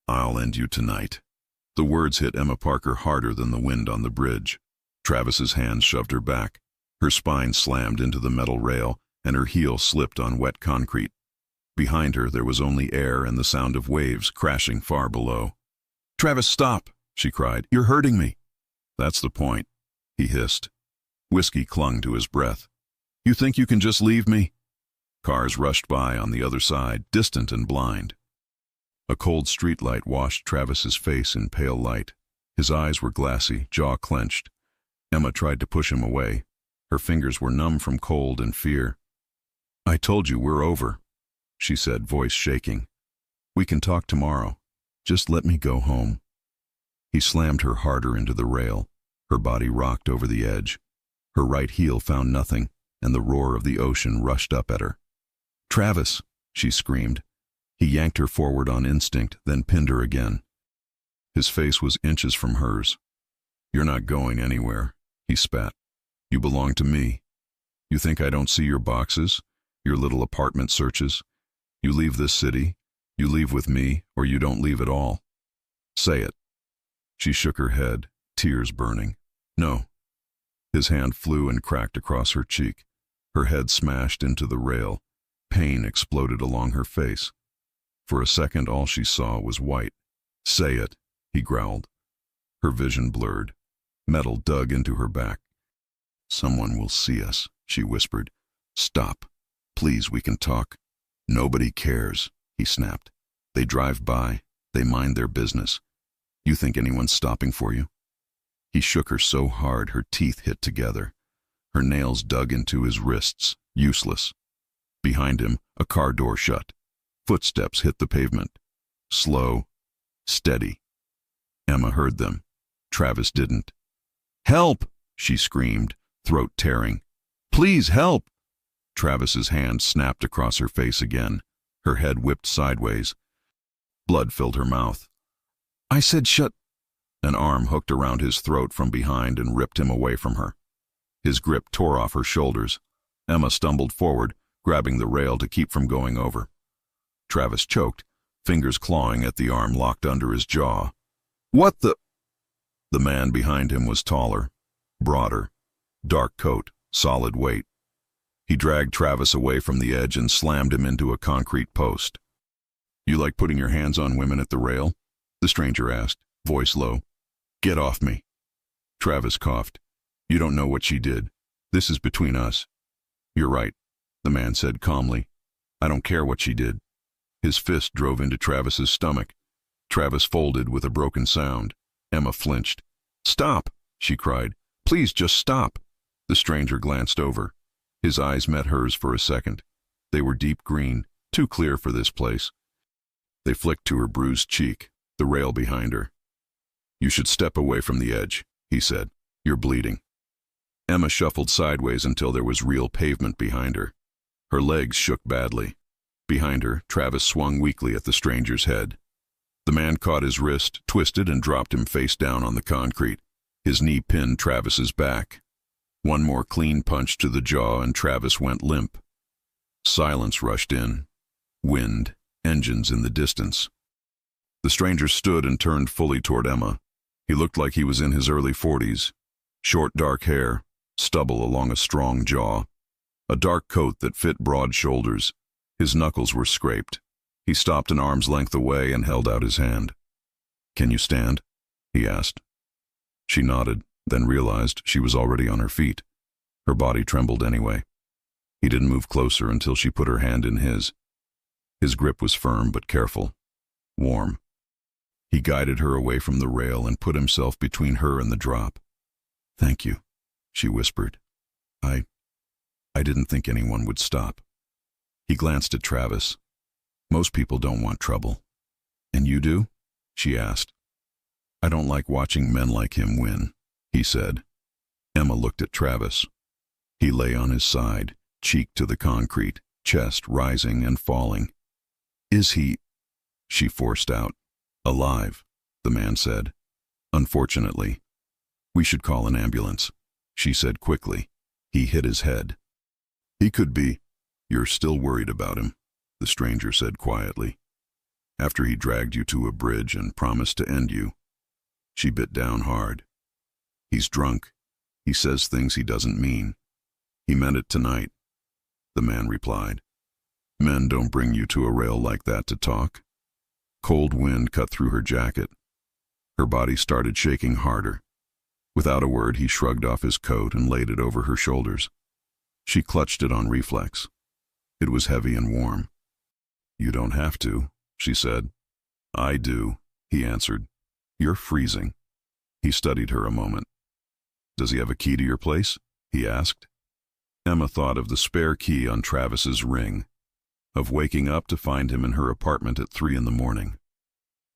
I'll end you tonight. The words hit Emma Parker harder than the wind on the bridge. Travis's hands shoved her back. Her spine slammed into the metal rail, and her heel slipped on wet concrete. Behind her, there was only air and the sound of waves crashing far below. "Travis, stop!" she cried. "You're hurting me." "That's the point," he hissed. Whiskey clung to his breath. "You think you can just leave me?" Cars rushed by on the other side, distant and blind. A cold streetlight washed Travis's face in pale light. His eyes were glassy, jaw clenched. Emma tried to push him away. Her fingers were numb from cold and fear. "I told you we're over," she said, voice shaking. "We can talk tomorrow. Just let me go home." He slammed her harder into the rail. Her body rocked over the edge. Her right heel found nothing, and the roar of the ocean rushed up at her. "Travis!" she screamed. He yanked her forward on instinct, then pinned her again. His face was inches from hers. "You're not going anywhere," he spat. "You belong to me. You think I don't see your boxes, your little apartment searches? You leave this city, you leave with me, or you don't leave at all. Say it." She shook her head, tears burning. "No." His hand flew and cracked across her cheek. Her head smashed into the rail. Pain exploded along her face. For a second, all she saw was white. "Say it," he growled. Her vision blurred. Metal dug into her back. "Someone will see us," she whispered. "Stop. Please, we can talk." "Nobody cares," he snapped. "They drive by. They mind their business. You think anyone's stopping for you?" He shook her so hard her teeth hit together. Her nails dug into his wrists, useless. Behind him, a car door shut. Footsteps hit the pavement. Slow, steady. Emma heard them. Travis didn't. "Help!" she screamed, throat tearing. "Please help!" Travis's hand snapped across her face again. Her head whipped sideways. Blood filled her mouth. "I said shut—" An arm hooked around his throat from behind and ripped him away from her. His grip tore off her shoulders. Emma stumbled forward, grabbing the rail to keep from going over. Travis choked, fingers clawing at the arm locked under his jaw. "What the—" The man behind him was taller, broader, dark coat, solid weight. He dragged Travis away from the edge and slammed him into a concrete post. "You like putting your hands on women at the rail?" the stranger asked, voice low. "Get off me." Travis coughed. "You don't know what she did. This is between us." "You're right," the man said calmly. "I don't care what she did." His fist drove into Travis's stomach. Travis folded with a broken sound. Emma flinched. "Stop!" she cried. "Please just stop." The stranger glanced over. His eyes met hers for a second. They were deep green, too clear for this place. They flicked to her bruised cheek, the rail behind her. "You should step away from the edge," he said. "You're bleeding." Emma shuffled sideways until there was real pavement behind her. Her legs shook badly. Behind her, Travis swung weakly at the stranger's head. The man caught his wrist, twisted, and dropped him face down on the concrete. His knee pinned Travis's back. One more clean punch to the jaw and Travis went limp. Silence rushed in. Wind, engines in the distance. The stranger stood and turned fully toward Emma. He looked like he was in his early 40s. Short dark hair, stubble along a strong jaw. A dark coat that fit broad shoulders. His knuckles were scraped. He stopped an arm's length away and held out his hand. "Can you stand?" he asked. She nodded, then realized she was already on her feet. Her body trembled anyway. He didn't move closer until she put her hand in his. His grip was firm but careful, warm. He guided her away from the rail and put himself between her and the drop. "Thank you," she whispered. I didn't think anyone would stop." He glanced at Travis. "Most people don't want trouble." "And you do?" she asked. "I don't like watching men like him win," he said. Emma looked at Travis. He lay on his side, cheek to the concrete, chest rising and falling. "Is he—" she forced out. "Alive," the man said. "Unfortunately." "We should call an ambulance," she said quickly. He hit his head. "He could be—" "You're still worried about him," the stranger said quietly. After he dragged you to a bridge and promised to end you. She bit down hard. He's drunk. He says things he doesn't mean. He meant it tonight, the man replied. Men don't bring you to a rail like that to talk. Cold wind cut through her jacket. Her body started shaking harder. Without a word, he shrugged off his coat and laid it over her shoulders. She clutched it on reflex. It was heavy and warm. You don't have to, she said. I do, he answered. You're freezing. He studied her a moment. Does he have a key to your place? He asked. Emma thought of the spare key on Travis's ring, of waking up to find him in her apartment at 3 a.m.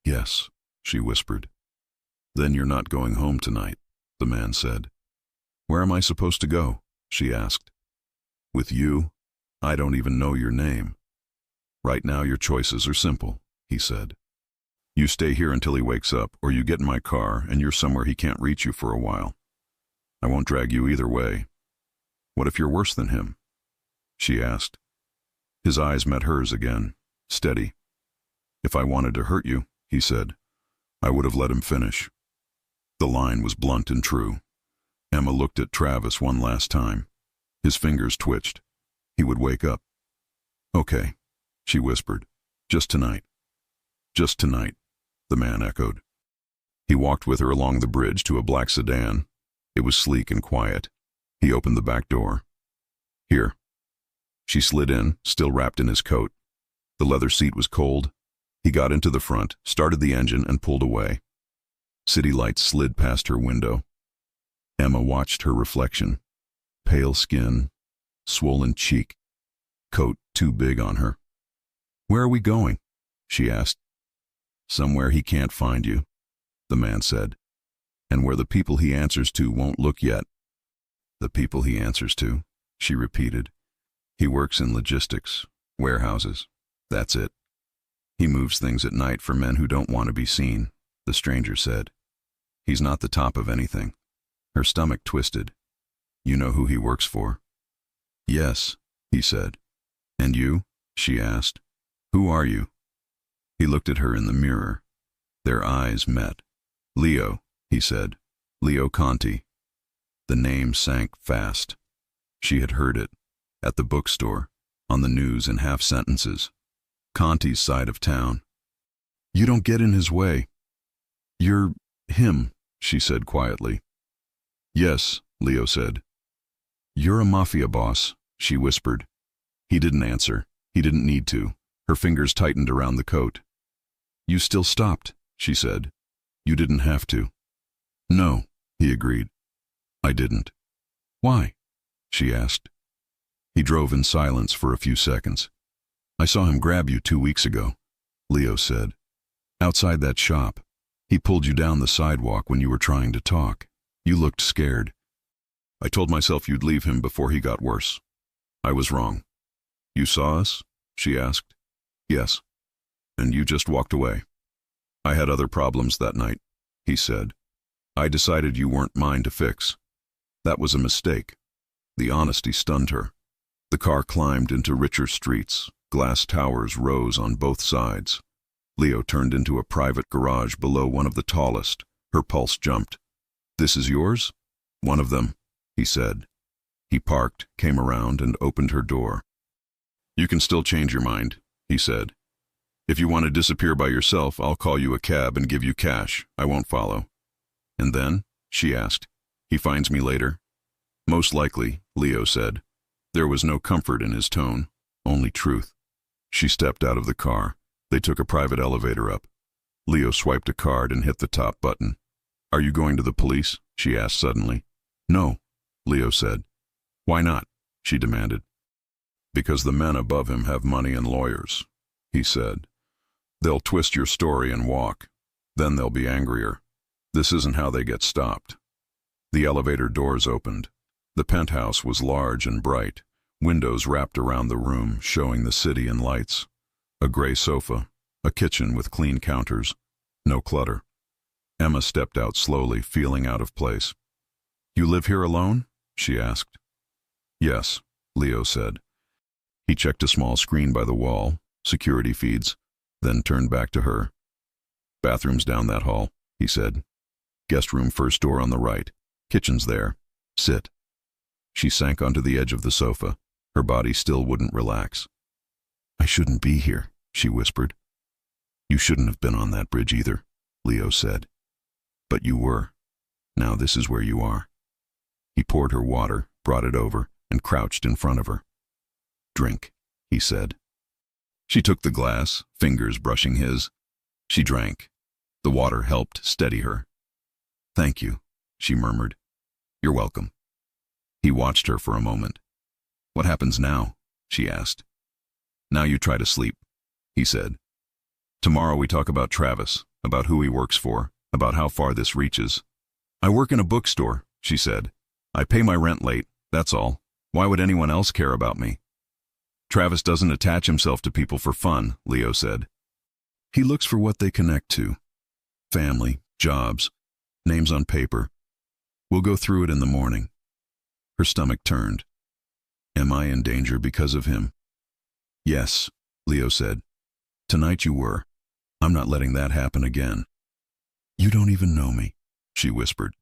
Yes, she whispered. Then you're not going home tonight, the man said. Where am I supposed to go? She asked. With you? I don't even know your name. Right now your choices are simple, he said. You stay here until he wakes up, or you get in my car and you're somewhere he can't reach you for a while. I won't drag you either way. What if you're worse than him? She asked. His eyes met hers again, steady. If I wanted to hurt you, he said, I would have let him finish. The line was blunt and true. Emma looked at Travis one last time. His fingers twitched. He would wake up. Okay, she whispered. Just tonight. Just tonight, the man echoed. He walked with her along the bridge to a black sedan. It was sleek and quiet. He opened the back door. Here. She slid in, still wrapped in his coat. The leather seat was cold. He got into the front, started the engine, and pulled away. City lights slid past her window. Emma watched her reflection. Pale skin, swollen cheek, coat too big on her. Where are we going? She asked. Somewhere he can't find you, the man said, and where the people he answers to won't look yet. The people he answers to, she repeated. He works in logistics, warehouses, that's it. He moves things at night for men who don't want to be seen, the stranger said. He's not the top of anything. Her stomach twisted. You know who he works for? Yes, he said. And you? She asked. Who are you? He looked at her in the mirror. Their eyes met. Leo, he said. Leo Conti. The name sank fast. She had heard it. At the bookstore, on the news in half sentences. Conti's side of town. You don't get in his way. You're him, she said quietly. Yes, Leo said. You're a Mafia boss, she whispered. He didn't answer. He didn't need to. Her fingers tightened around the coat. You still stopped, she said. You didn't have to. No, he agreed. I didn't. Why? She asked. He drove in silence for a few seconds. I saw him grab you 2 weeks ago, Leo said. Outside that shop. He pulled you down the sidewalk when you were trying to talk. You looked scared. I told myself you'd leave him before he got worse. I was wrong. You saw us? She asked. Yes. And you just walked away. I had other problems that night, he said. I decided you weren't mine to fix. That was a mistake. The honesty stunned her. The car climbed into richer streets. Glass towers rose on both sides. Leo turned into a private garage below one of the tallest. Her pulse jumped. This is yours? One of them, he said. He parked, came around, and opened her door. You can still change your mind, he said. If you want to disappear by yourself, I'll call you a cab and give you cash. I won't follow. And then, she asked, he finds me later? Most likely, Leo said. There was no comfort in his tone, only truth. She stepped out of the car. They took a private elevator up. Leo swiped a card and hit the top button. Are you going to the police? She asked suddenly. No, Leo said. Why not? She demanded. Because the men above him have money and lawyers, he said. They'll twist your story and walk. Then they'll be angrier. This isn't how they get stopped. The elevator doors opened. The penthouse was large and bright, windows wrapped around the room, showing the city in lights. A gray sofa, a kitchen with clean counters, no clutter. Emma stepped out slowly, feeling out of place. You live here alone? She asked. Yes, Leo said. He checked a small screen by the wall, security feeds. then turned back to her. "Bathroom's down that hall," he said. "Guest room first door on the right. Kitchen's there. Sit." She sank onto the edge of the sofa. Her body still wouldn't relax. "I shouldn't be here," she whispered. "You shouldn't have been on that bridge either," Leo said. "But you were. Now this is where you are." He poured her water, brought it over, and crouched in front of her. "Drink," he said. She took the glass, fingers brushing his. She drank. The water helped steady her. "Thank you," she murmured. "You're welcome." He watched her for a moment. "What happens now?" she asked. "Now you try to sleep," he said. "Tomorrow we talk about Travis, about who he works for, about how far this reaches." "I work in a bookstore," she said. "I pay my rent late, that's all. Why would anyone else care about me?" "Travis doesn't attach himself to people for fun," Leo said. "He looks for what they connect to. Family, jobs, names on paper. We'll go through it in the morning." Her stomach turned. "Am I in danger because of him?" "Yes," Leo said. "Tonight you were. I'm not letting that happen again." "You don't even know me," she whispered.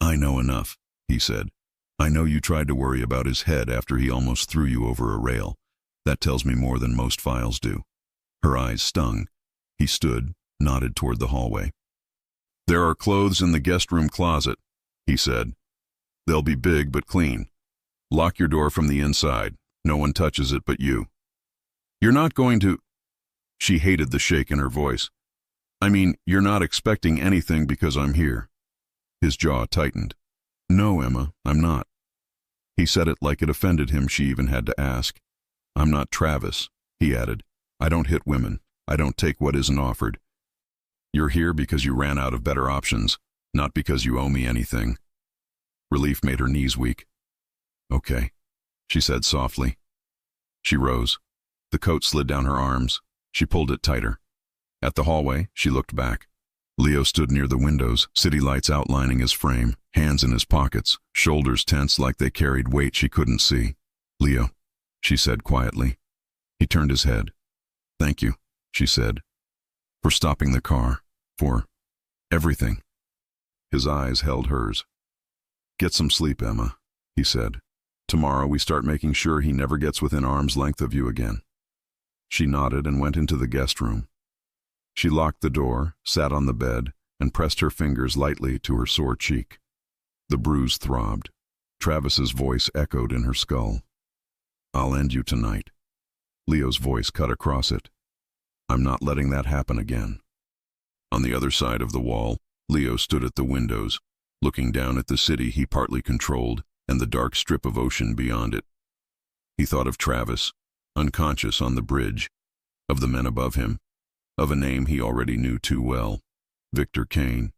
"I know enough," he said. "I know you tried to worry about his head after he almost threw you over a rail. That tells me more than most files do." Her eyes stung. He stood, nodded toward the hallway. "There are clothes in the guest room closet," he said. "They'll be big but clean. Lock your door from the inside. No one touches it but you." "You're not going to—" She hated the shake in her voice. "I mean, you're not expecting anything because I'm here." His jaw tightened. "No, Emma, I'm not." He said it like it offended him she even had to ask. "I'm not Travis," he added. "I don't hit women. I don't take what isn't offered. You're here because you ran out of better options, not because you owe me anything." Relief made her knees weak. "Okay," she said softly. She rose. The coat slid down her arms. She pulled it tighter. At the hallway, she looked back. Leo stood near the windows, city lights outlining his frame, hands in his pockets, shoulders tense like they carried weight she couldn't see. "Leo," she said quietly. He turned his head. "Thank you," she said, "for stopping the car, for everything." His eyes held hers. "Get some sleep, Emma," he said. "Tomorrow we start making sure he never gets within arm's length of you again." She nodded and went into the guest room. She locked the door, sat on the bed, and pressed her fingers lightly to her sore cheek. The bruise throbbed. Travis's voice echoed in her skull. "I'll end you tonight." Leo's voice cut across it. "I'm not letting that happen again." On the other side of the wall, Leo stood at the windows, looking down at the city he partly controlled and the dark strip of ocean beyond it. He thought of Travis, unconscious on the bridge, of the men above him, of a name he already knew too well, Victor Kane.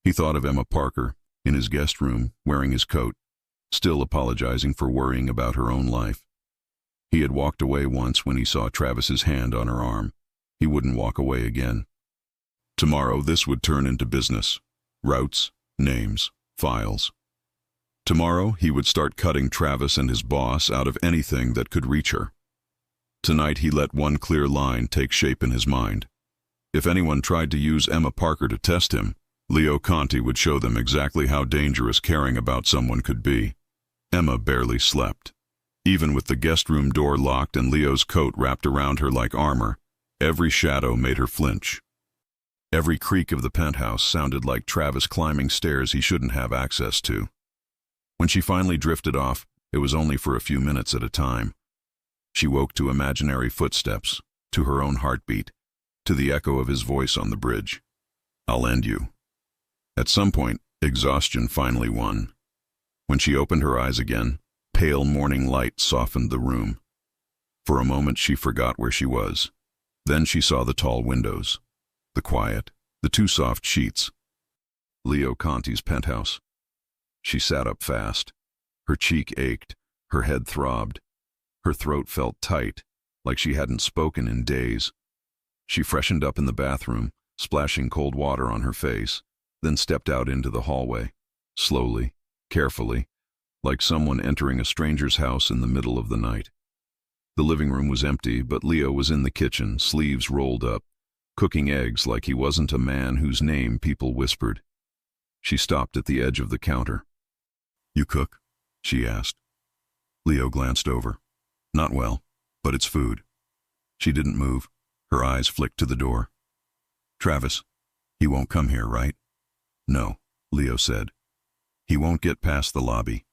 He thought of Emma Parker, in his guest room, wearing his coat, still apologizing for worrying about her own life. He had walked away once when he saw Travis's hand on her arm. He wouldn't walk away again. Tomorrow this would turn into business. Routes, names, files. Tomorrow he would start cutting Travis and his boss out of anything that could reach her. Tonight he let one clear line take shape in his mind. If anyone tried to use Emma Parker to test him, Leo Conti would show them exactly how dangerous caring about someone could be. Emma barely slept. Even with the guest room door locked and Leo's coat wrapped around her like armor, every shadow made her flinch. Every creak of the penthouse sounded like Travis climbing stairs he shouldn't have access to. When she finally drifted off, it was only for a few minutes at a time. She woke to imaginary footsteps, to her own heartbeat, to the echo of his voice on the bridge. "I'll end you." At some point, exhaustion finally won. When she opened her eyes again, pale morning light softened the room. For a moment she forgot where she was. Then she saw the tall windows, the quiet, the two soft sheets. Leo Conti's penthouse. She sat up fast. Her cheek ached, her head throbbed. Her throat felt tight, like she hadn't spoken in days. She freshened up in the bathroom, splashing cold water on her face, then stepped out into the hallway, slowly, carefully, like someone entering a stranger's house in the middle of the night. The living room was empty, but Leo was in the kitchen, sleeves rolled up, cooking eggs like he wasn't a man whose name people whispered. She stopped at the edge of the counter. "You cook?" she asked. Leo glanced over. "Not well, but it's food." She didn't move. Her eyes flicked to the door. "Travis, he won't come here, right?" "No," Leo said. "He won't get past the lobby.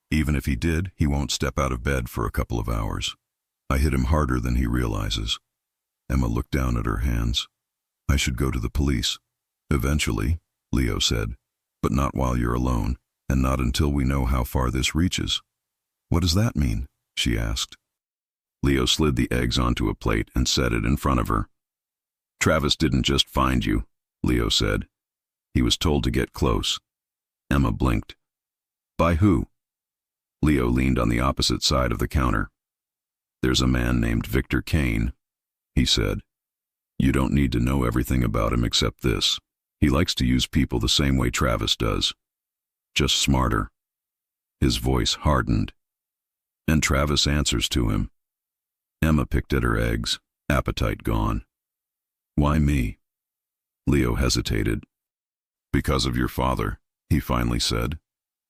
Even if he did, he won't step out of bed for a couple of hours. I hit him harder than he realizes." Emma looked down at her hands. "I should go to the police." "Eventually," Leo said, "but not while you're alone, and not until we know how far this reaches." "What does that mean?" she asked. Leo slid the eggs onto a plate and set it in front of her. "Travis didn't just find you," Leo said. "He was told to get close." Emma blinked. "By who?" Leo leaned on the opposite side of the counter. "There's a man named Victor Kane," he said. "You don't need to know everything about him except this. He likes to use people the same way Travis does. Just smarter." His voice hardened. "And Travis answers to him." Emma picked at her eggs, appetite gone. "Why me?" Leo hesitated. "Because of your father," he finally said.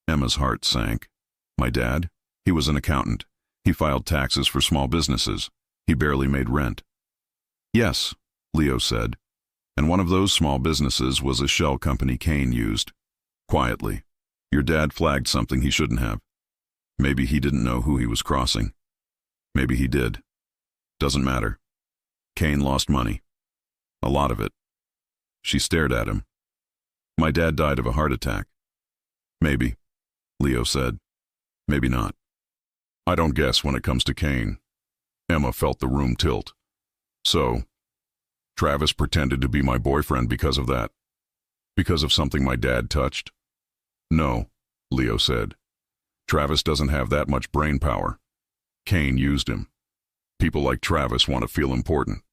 Emma's heart sank. "My dad? He was an accountant. He filed taxes for small businesses. He barely made rent." "Yes," Leo said. "And one of those small businesses was a shell company Kane used." Quietly. "Your dad flagged something he shouldn't have. Maybe he didn't know who he was crossing. Maybe he did. Doesn't matter. Kane lost money. A lot of it." She stared at him. "My dad died of a heart attack." "Maybe," Leo said. "Maybe not. I don't guess when it comes to Kane." Emma felt the room tilt. "So, Travis pretended to be my boyfriend because of that? Because of something my dad touched?" "No," Leo said. "Travis doesn't have that much brain power. Kane used him. People like Travis want to feel important.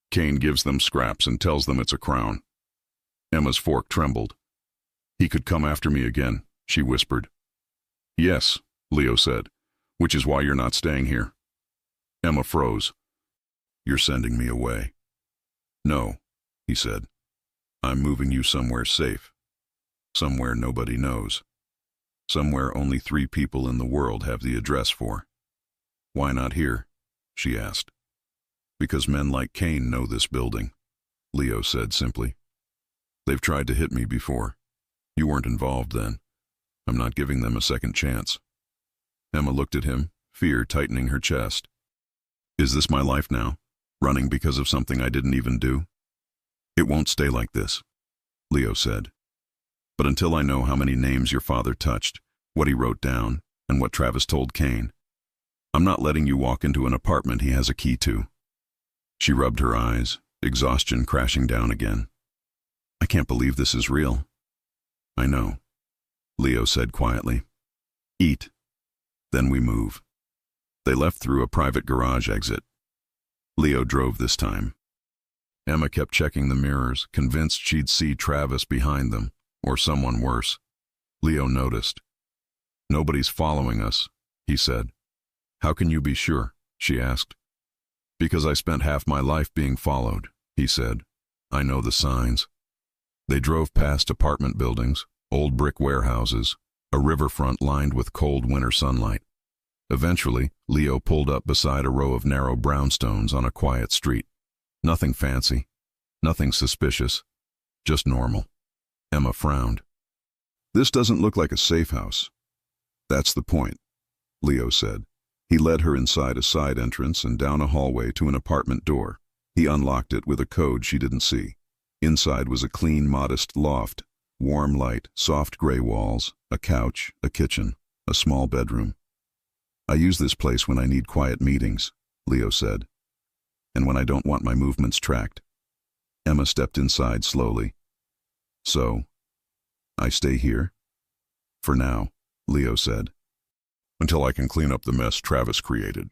Kane gives them scraps and tells them it's a crown." Emma's fork trembled. "He could come after me again," she whispered. "Yes," Leo said, "which is why you're not staying here." Emma froze. "You're sending me away." "No," he said. "I'm moving you somewhere safe. Somewhere nobody knows. Somewhere only 3 people in the world have the address for." "Why not here?" she asked. "Because men like Kane know this building," Leo said simply. "They've tried to hit me before. You weren't involved then. I'm not giving them a second chance." Emma looked at him, fear tightening her chest. "Is this my life now? Running because of something I didn't even do?" "It won't stay like this," Leo said. "But until I know how many names your father touched, what he wrote down, and what Travis told Kane, I'm not letting you walk into an apartment he has a key to." She rubbed her eyes, exhaustion crashing down again. "I can't believe this is real." "I know," Leo said quietly. "Eat. Then we move." They left through a private garage exit. Leo drove this time. Emma kept checking the mirrors, convinced she'd see Travis behind them, or someone worse. Leo noticed. "Nobody's following us," he said. "How can you be sure?" she asked. "Because I spent half my life being followed," he said. "I know the signs." They drove past apartment buildings, old brick warehouses, a riverfront lined with cold winter sunlight. Eventually, Leo pulled up beside a row of narrow brownstones on a quiet street. Nothing fancy, nothing suspicious, just normal. Emma frowned. "This doesn't look like a safe house." "That's the point," Leo said. He led her inside a side entrance and down a hallway to an apartment door. He unlocked it with a code she didn't see. Inside was a clean, modest loft. Warm light, soft gray walls, a couch, a kitchen, a small bedroom. "I use this place when I need quiet meetings," Leo said. "And when I don't want my movements tracked." Emma stepped inside slowly. "So, I stay here?" "For now," Leo said. "Until I can clean up the mess Travis created."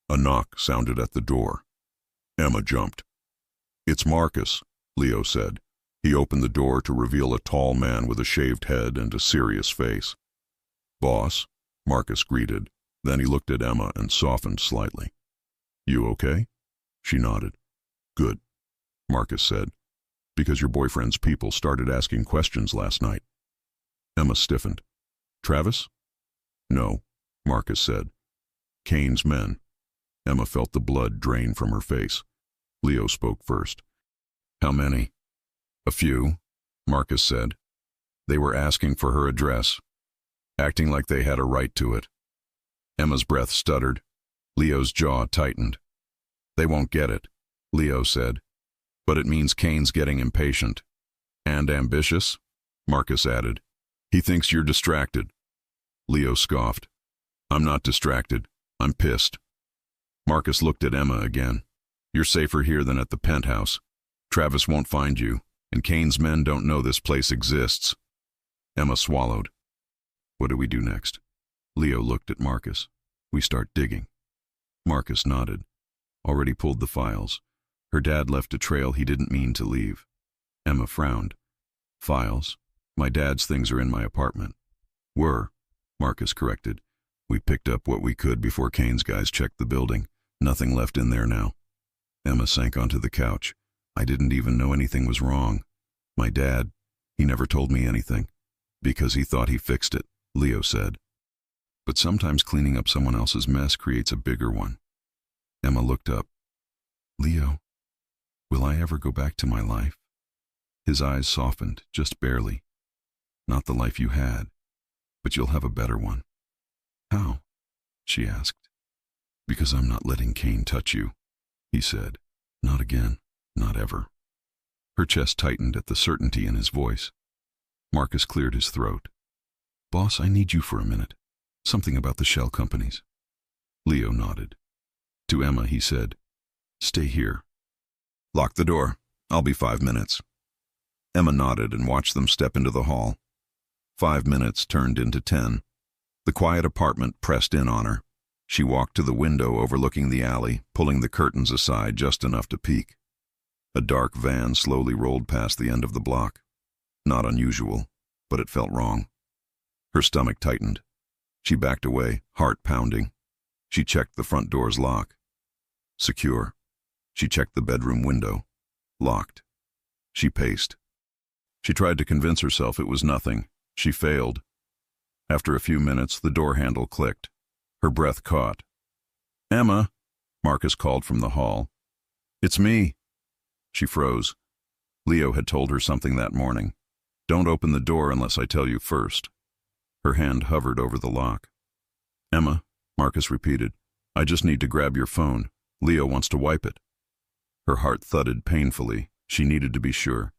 A knock sounded at the door. Emma jumped. "It's Marcus," Leo said. He opened the door to reveal a tall man with a shaved head and a serious face. "Boss," Marcus greeted. Then he looked at Emma and softened slightly. You okay? She nodded. Good, Marcus said, because your boyfriend's people started asking questions last night. Emma stiffened. Travis? No, Marcus said. Kane's men. Emma felt the blood drain from her face. Leo spoke first. How many? A few, Marcus said. They were asking for her address, acting like they had a right to it. Emma's breath stuttered. Leo's jaw tightened. They won't get it, Leo said. But it means Kane's getting impatient. And ambitious, Marcus added. He thinks you're distracted. Leo scoffed. I'm not distracted. I'm pissed. Marcus looked at Emma again. You're safer here than at the penthouse. Travis won't find you, and Kane's men don't know this place exists. Emma swallowed. What do we do next? Leo looked at Marcus. We start digging. Marcus nodded. Already pulled the files. Her dad left a trail he didn't mean to leave. Emma frowned. Files? My dad's things are in my apartment. Were, Marcus corrected. We picked up what we could before Kane's guys checked the building. Nothing left in there now. Emma sank onto the couch. I didn't even know anything was wrong. My dad, he never told me anything. Because he thought he fixed it, Leo said. But sometimes cleaning up someone else's mess creates a bigger one. Emma looked up. Leo, will I ever go back to my life? His eyes softened, just barely. Not the life you had, but you'll have a better one. How? She asked. Because I'm not letting Kane touch you, he said. Not again, not ever. Her chest tightened at the certainty in his voice. Marcus cleared his throat. Boss, I need you for a minute. Something about the shell companies. Leo nodded. To Emma, he said, Stay here. Lock the door. I'll be 5 minutes. Emma nodded and watched them step into the hall. 5 minutes turned into 10. The quiet apartment pressed in on her. She walked to the window overlooking the alley, pulling the curtains aside just enough to peek. A dark van slowly rolled past the end of the block. Not unusual, but it felt wrong. Her stomach tightened. She backed away, heart pounding. She checked the front door's lock. Secure. She checked the bedroom window. Locked. She paced. She tried to convince herself it was nothing. She failed. After a few minutes, the door handle clicked. Her breath caught. Emma, Marcus called from the hall. It's me. She froze. Leo had told her something that morning. Don't open the door unless I tell you first. Her hand hovered over the lock. Emma, Marcus repeated, I just need to grab your phone. Leo wants to wipe it. Her heart thudded painfully. She needed to be sure.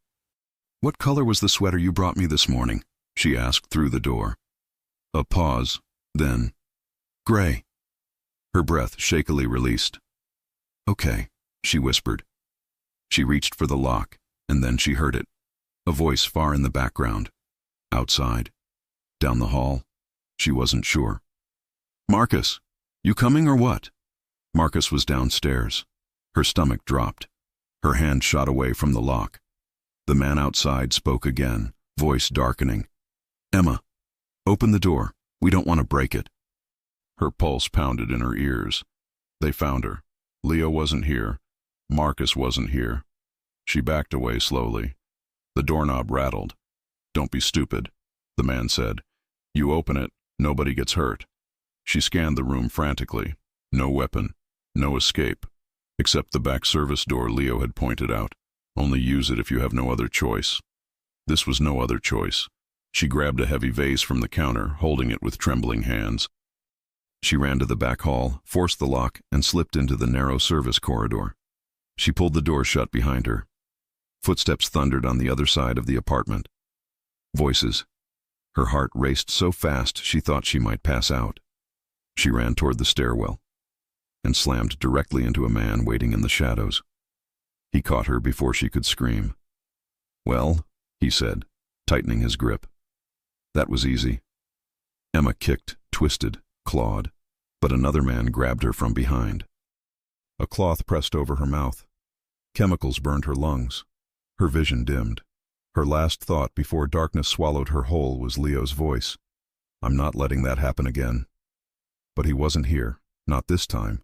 What color was the sweater you brought me this morning? She asked through the door. A pause, then, gray. Her breath shakily released. Okay, she whispered. She reached for the lock, and then she heard it. A voice far in the background. Outside. Down the hall. She wasn't sure. Marcus, you coming or what? Marcus was downstairs. Her stomach dropped. Her hand shot away from the lock. The man outside spoke again, voice darkening. Emma, open the door. We don't want to break it. Her pulse pounded in her ears. They found her. Leo wasn't here. Marcus wasn't here. She backed away slowly. The doorknob rattled. Don't be stupid, the man said. You open it, nobody gets hurt. She scanned the room frantically. No weapon, no escape, except the back service door Leo had pointed out. Only use it if you have no other choice. This was no other choice. She grabbed a heavy vase from the counter, holding it with trembling hands. She ran to the back hall, forced the lock, and slipped into the narrow service corridor. She pulled the door shut behind her. Footsteps thundered on the other side of the apartment. Voices. Her heart raced so fast she thought she might pass out. She ran toward the stairwell and slammed directly into a man waiting in the shadows. He caught her before she could scream. Well, he said, tightening his grip. That was easy. Emma kicked, twisted, clawed, but another man grabbed her from behind. A cloth pressed over her mouth. Chemicals burned her lungs. Her vision dimmed. Her last thought before darkness swallowed her whole was Leo's voice. I'm not letting that happen again. But he wasn't here, not this time.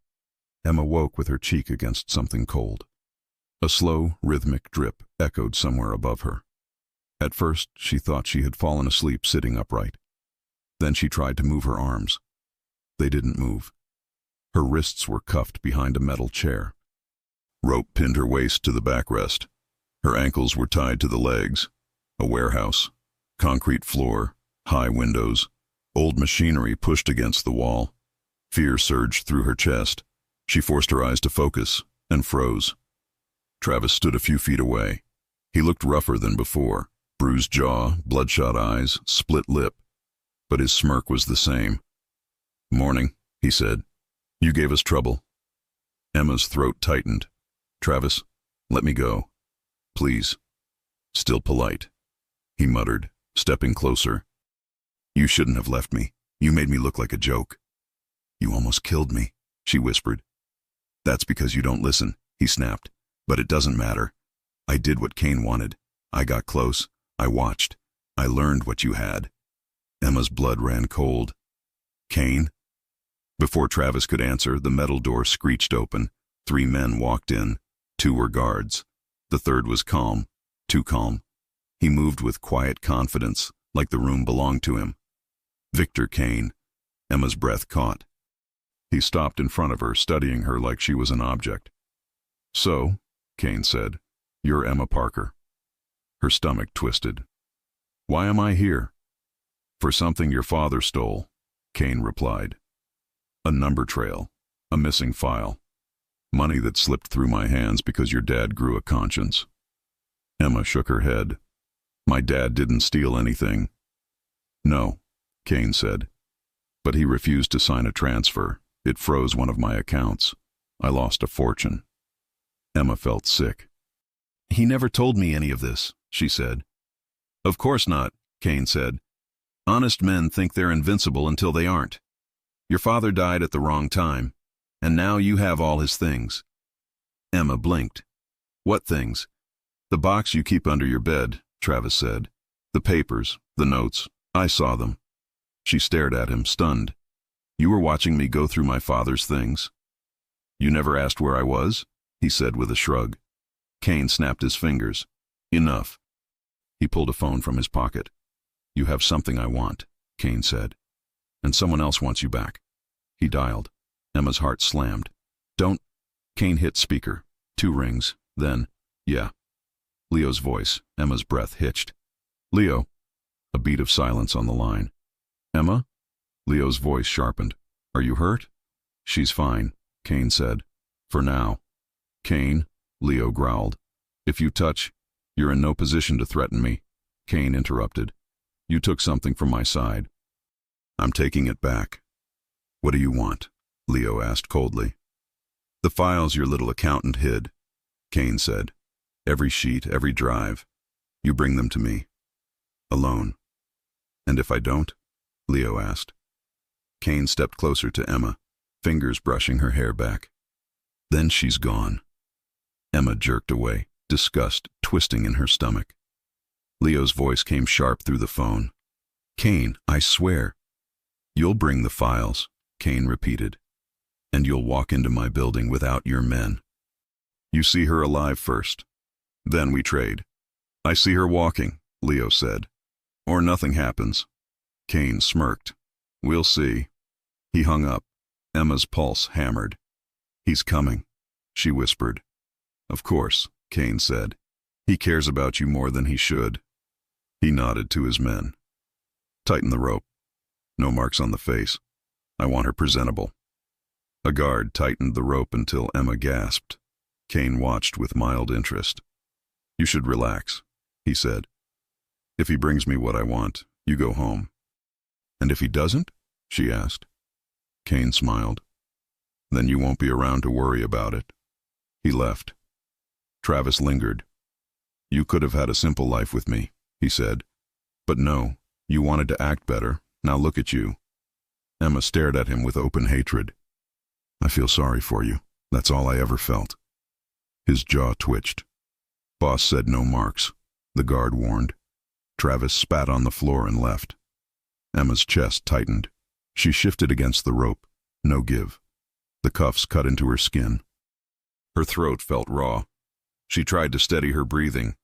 Emma woke with her cheek against something cold. A slow, rhythmic drip echoed somewhere above her. At first, she thought she had fallen asleep sitting upright. Then she tried to move her arms. They didn't move. Her wrists were cuffed behind a metal chair. Rope pinned her waist to the backrest. Her ankles were tied to the legs. A warehouse. Concrete floor. High windows. Old machinery pushed against the wall. Fear surged through her chest. She forced her eyes to focus and froze. Travis stood a few feet away. He looked rougher than before. Bruised jaw, bloodshot eyes, split lip. But his smirk was the same. "Morning," he said. "You gave us trouble." Emma's throat tightened. "Travis, let me go. Please." Still polite. He muttered, stepping closer. "You shouldn't have left me. You made me look like a joke." "You almost killed me," she whispered. "That's because you don't listen," he snapped. "But it doesn't matter. I did what Kane wanted. I got close. I watched. I learned what you had." Emma's blood ran cold. "Kane?" Before Travis could answer, the metal door screeched open. 3 men walked in. 2 were guards. The third was calm. Too calm. He moved with quiet confidence, like the room belonged to him. Victor Kane. Emma's breath caught. He stopped in front of her, studying her like she was an object. "So," Kane said, "you're Emma Parker." Her stomach twisted. "Why am I here?" "For something your father stole," Kane replied. "A number trail. A missing file. Money that slipped through my hands because your dad grew a conscience." Emma shook her head. "My dad didn't steal anything." "No," Kane said. "But he refused to sign a transfer. It froze one of my accounts. I lost a fortune." Emma felt sick. "He never told me any of this," she said. "Of course not," Kane said. "Honest men think they're invincible until they aren't. Your father died at the wrong time, and now you have all his things." Emma blinked. "What things?" "The box you keep under your bed," Travis said. "The papers, the notes. I saw them." She stared at him, stunned. "You were watching me go through my father's things?" "You never asked where I was?" he said with a shrug. Kane snapped his fingers. "Enough." He pulled a phone from his pocket. "You have something I want," Kane said. "And someone else wants you back." He dialed. Emma's heart slammed. "Don't..." Kane hit speaker. 2 rings. Then, "Yeah." Leo's voice. Emma's breath hitched. "Leo." A beat of silence on the line. "Emma?" Leo's voice sharpened. "Are you hurt?" "She's fine," Kane said. "For now." "Kane," Leo growled. "If you touch..." "You're in no position to threaten me," Kane interrupted. "You took something from my side. I'm taking it back." "What do you want?" Leo asked coldly. "The files your little accountant hid," Kane said. "Every sheet, every drive. You bring them to me. Alone." "And if I don't?" Leo asked. Kane stepped closer to Emma, fingers brushing her hair back. "Then she's gone." Emma jerked away, disgust twisting in her stomach. Leo's voice came sharp through the phone. "Kane, I swear." "You'll bring the files," Kane repeated. "And you'll walk into my building without your men. You see her alive first. Then we trade." "I see her walking," Leo said. "Or nothing happens." Kane smirked. "We'll see." He hung up. Emma's pulse hammered. "He's coming," she whispered. "Of course," Kane said. "He cares about you more than he should." He nodded to his men. "Tighten the rope. No marks on the face. I want her presentable." A guard tightened the rope until Emma gasped. Kane watched with mild interest. "You should relax," he said. "If he brings me what I want, you go home." "And if he doesn't?" she asked. Kane smiled. "Then you won't be around to worry about it." He left. Travis lingered. "You could have had a simple life with me," he said. "But no, you wanted to act better. Now look at you." Emma stared at him with open hatred. "I feel sorry for you. That's all I ever felt." His jaw twitched. "Boss said no marks," the guard warned. Travis spat on the floor and left. Emma's chest tightened. She shifted against the rope. No give. The cuffs cut into her skin. Her throat felt raw. She tried to steady her breathing.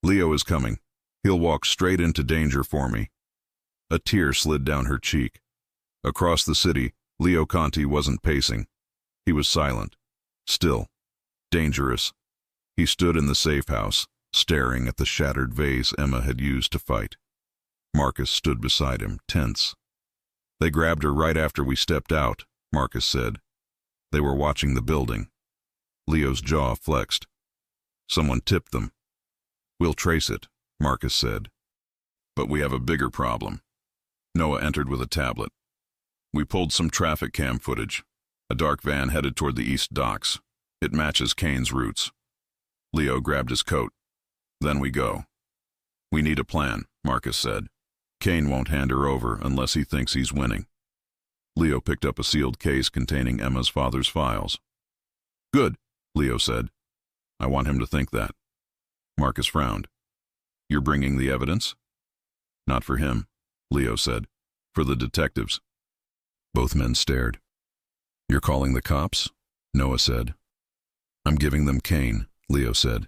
Leo is coming. He'll walk straight into danger for me. A tear slid down her cheek. Across the city, Leo Conti wasn't pacing. He was silent, still, dangerous. He stood in the safe house, staring at the shattered vase Emma had used to fight. Marcus stood beside him, tense. They grabbed her right after we stepped out, Marcus said. They were watching the building. Leo's jaw flexed. Someone tipped them. We'll trace it, Marcus said. But we have a bigger problem. Noah entered with a tablet. We pulled some traffic cam footage. A dark van headed toward the east docks. It matches Kane's routes. Leo grabbed his coat. Then we go. We need a plan, Marcus said. Kane won't hand her over unless he thinks he's winning. Leo picked up a sealed case containing Emma's father's files. Good, Leo said. I want him to think that. Marcus frowned. You're bringing the evidence? Not for him, Leo said. For the detectives. Both men stared. You're calling the cops? Noah said. I'm giving them Kane, Leo said.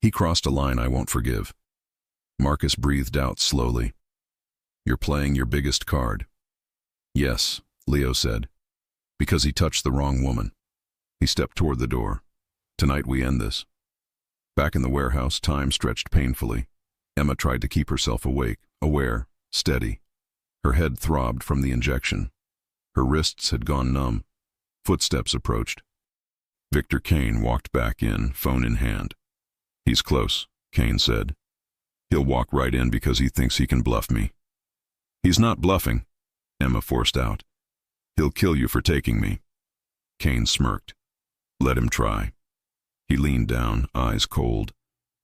He crossed a line I won't forgive. Marcus breathed out slowly. You're playing your biggest card. Yes, Leo said. Because he touched the wrong woman. He stepped toward the door. Tonight we end this. Back in the warehouse, time stretched painfully. Emma tried to keep herself awake, aware, steady. Her head throbbed from the injection. Her wrists had gone numb. Footsteps approached. Victor Kane walked back in, phone in hand. He's close, Kane said. He'll walk right in because he thinks he can bluff me. He's not bluffing, Emma forced out. He'll kill you for taking me. Kane smirked. Let him try. He leaned down, eyes cold.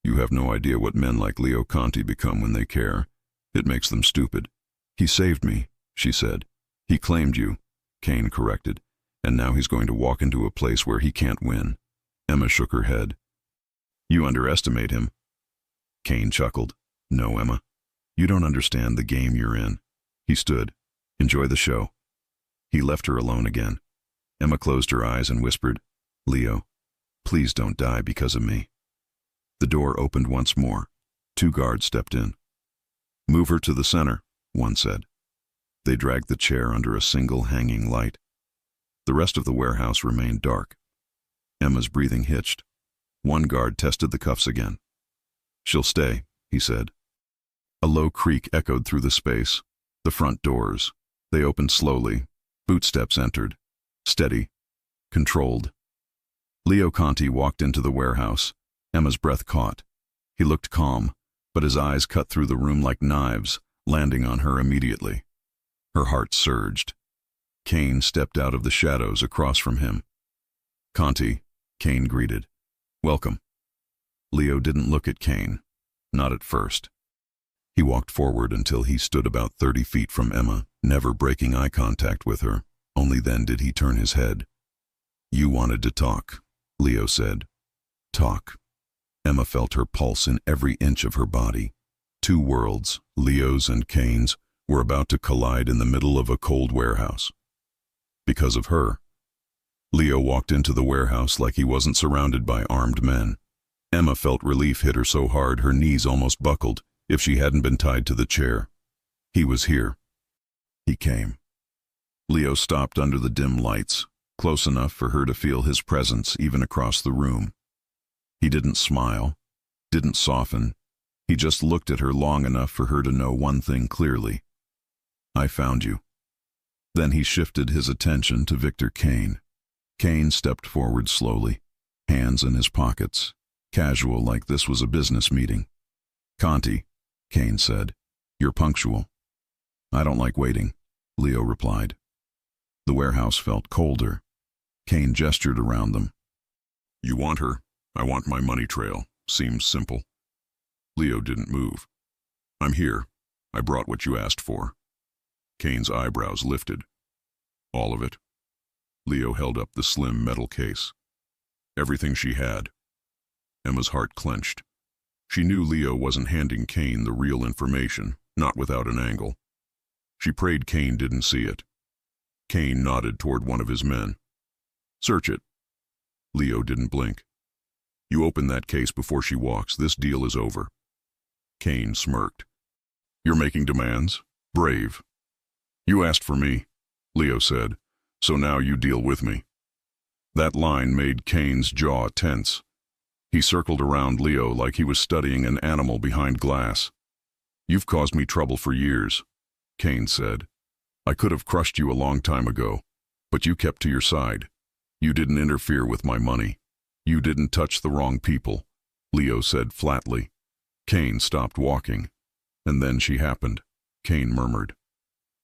You have no idea what men like Leo Conti become when they care. It makes them stupid. He saved me, she said. He claimed you, Kane corrected, and now he's going to walk into a place where he can't win. Emma shook her head. You underestimate him. Kane chuckled. No, Emma. You don't understand the game you're in. He stood. Enjoy the show. He left her alone again. Emma closed her eyes and whispered, Leo, please don't die because of me. The door opened once more. 2 guards stepped in. Move her to the center, one said. They dragged the chair under a single hanging light. The rest of the warehouse remained dark. Emma's breathing hitched. One guard tested the cuffs again. She'll stay, he said. A low creak echoed through the space. The front doors. They opened slowly. Footsteps entered. Steady. Controlled. Leo Conti walked into the warehouse. Emma's breath caught. He looked calm, but his eyes cut through the room like knives, landing on her immediately. Her heart surged. Kane stepped out of the shadows across from him. Conti, Kane greeted. Welcome. Leo didn't look at Kane. Not at first. He walked forward until he stood about 30 feet from Emma, never breaking eye contact with her. Only then did he turn his head. You wanted to talk, Leo said. Talk. Emma felt her pulse in every inch of her body. 2 worlds, Leo's and Kane's, were about to collide in the middle of a cold warehouse. Because of her. Leo walked into the warehouse like he wasn't surrounded by armed men. Emma felt relief hit her so hard her knees almost buckled, if she hadn't been tied to the chair. He was here. He came. Leo stopped under the dim lights, close enough for her to feel his presence even across the room. He didn't smile, didn't soften. He just looked at her long enough for her to know one thing clearly. I found you. Then he shifted his attention to Victor Kane. Kane stepped forward slowly, hands in his pockets, casual like this was a business meeting. Conti, Kane said, you're punctual. I don't like waiting, Leo replied. The warehouse felt colder. Kane gestured around them. You want her? I want my money trail. Seems simple. Leo didn't move. I'm here. I brought what you asked for. Kane's eyebrows lifted. All of it? Leo held up the slim metal case. Everything she had. Emma's heart clenched. She knew Leo wasn't handing Kane the real information, not without an angle. She prayed Kane didn't see it. Kane nodded toward one of his men. Search it. Leo didn't blink. You open that case before she walks. This deal is over. Kane smirked. You're making demands? Brave. You asked for me, Leo said, so now you deal with me. That line made Kane's jaw tense. He circled around Leo like he was studying an animal behind glass. You've caused me trouble for years, Kane said. I could have crushed you a long time ago, but you kept to your side. You didn't interfere with my money. You didn't touch the wrong people, Leo said flatly. Kane stopped walking. And then she happened, Kane murmured.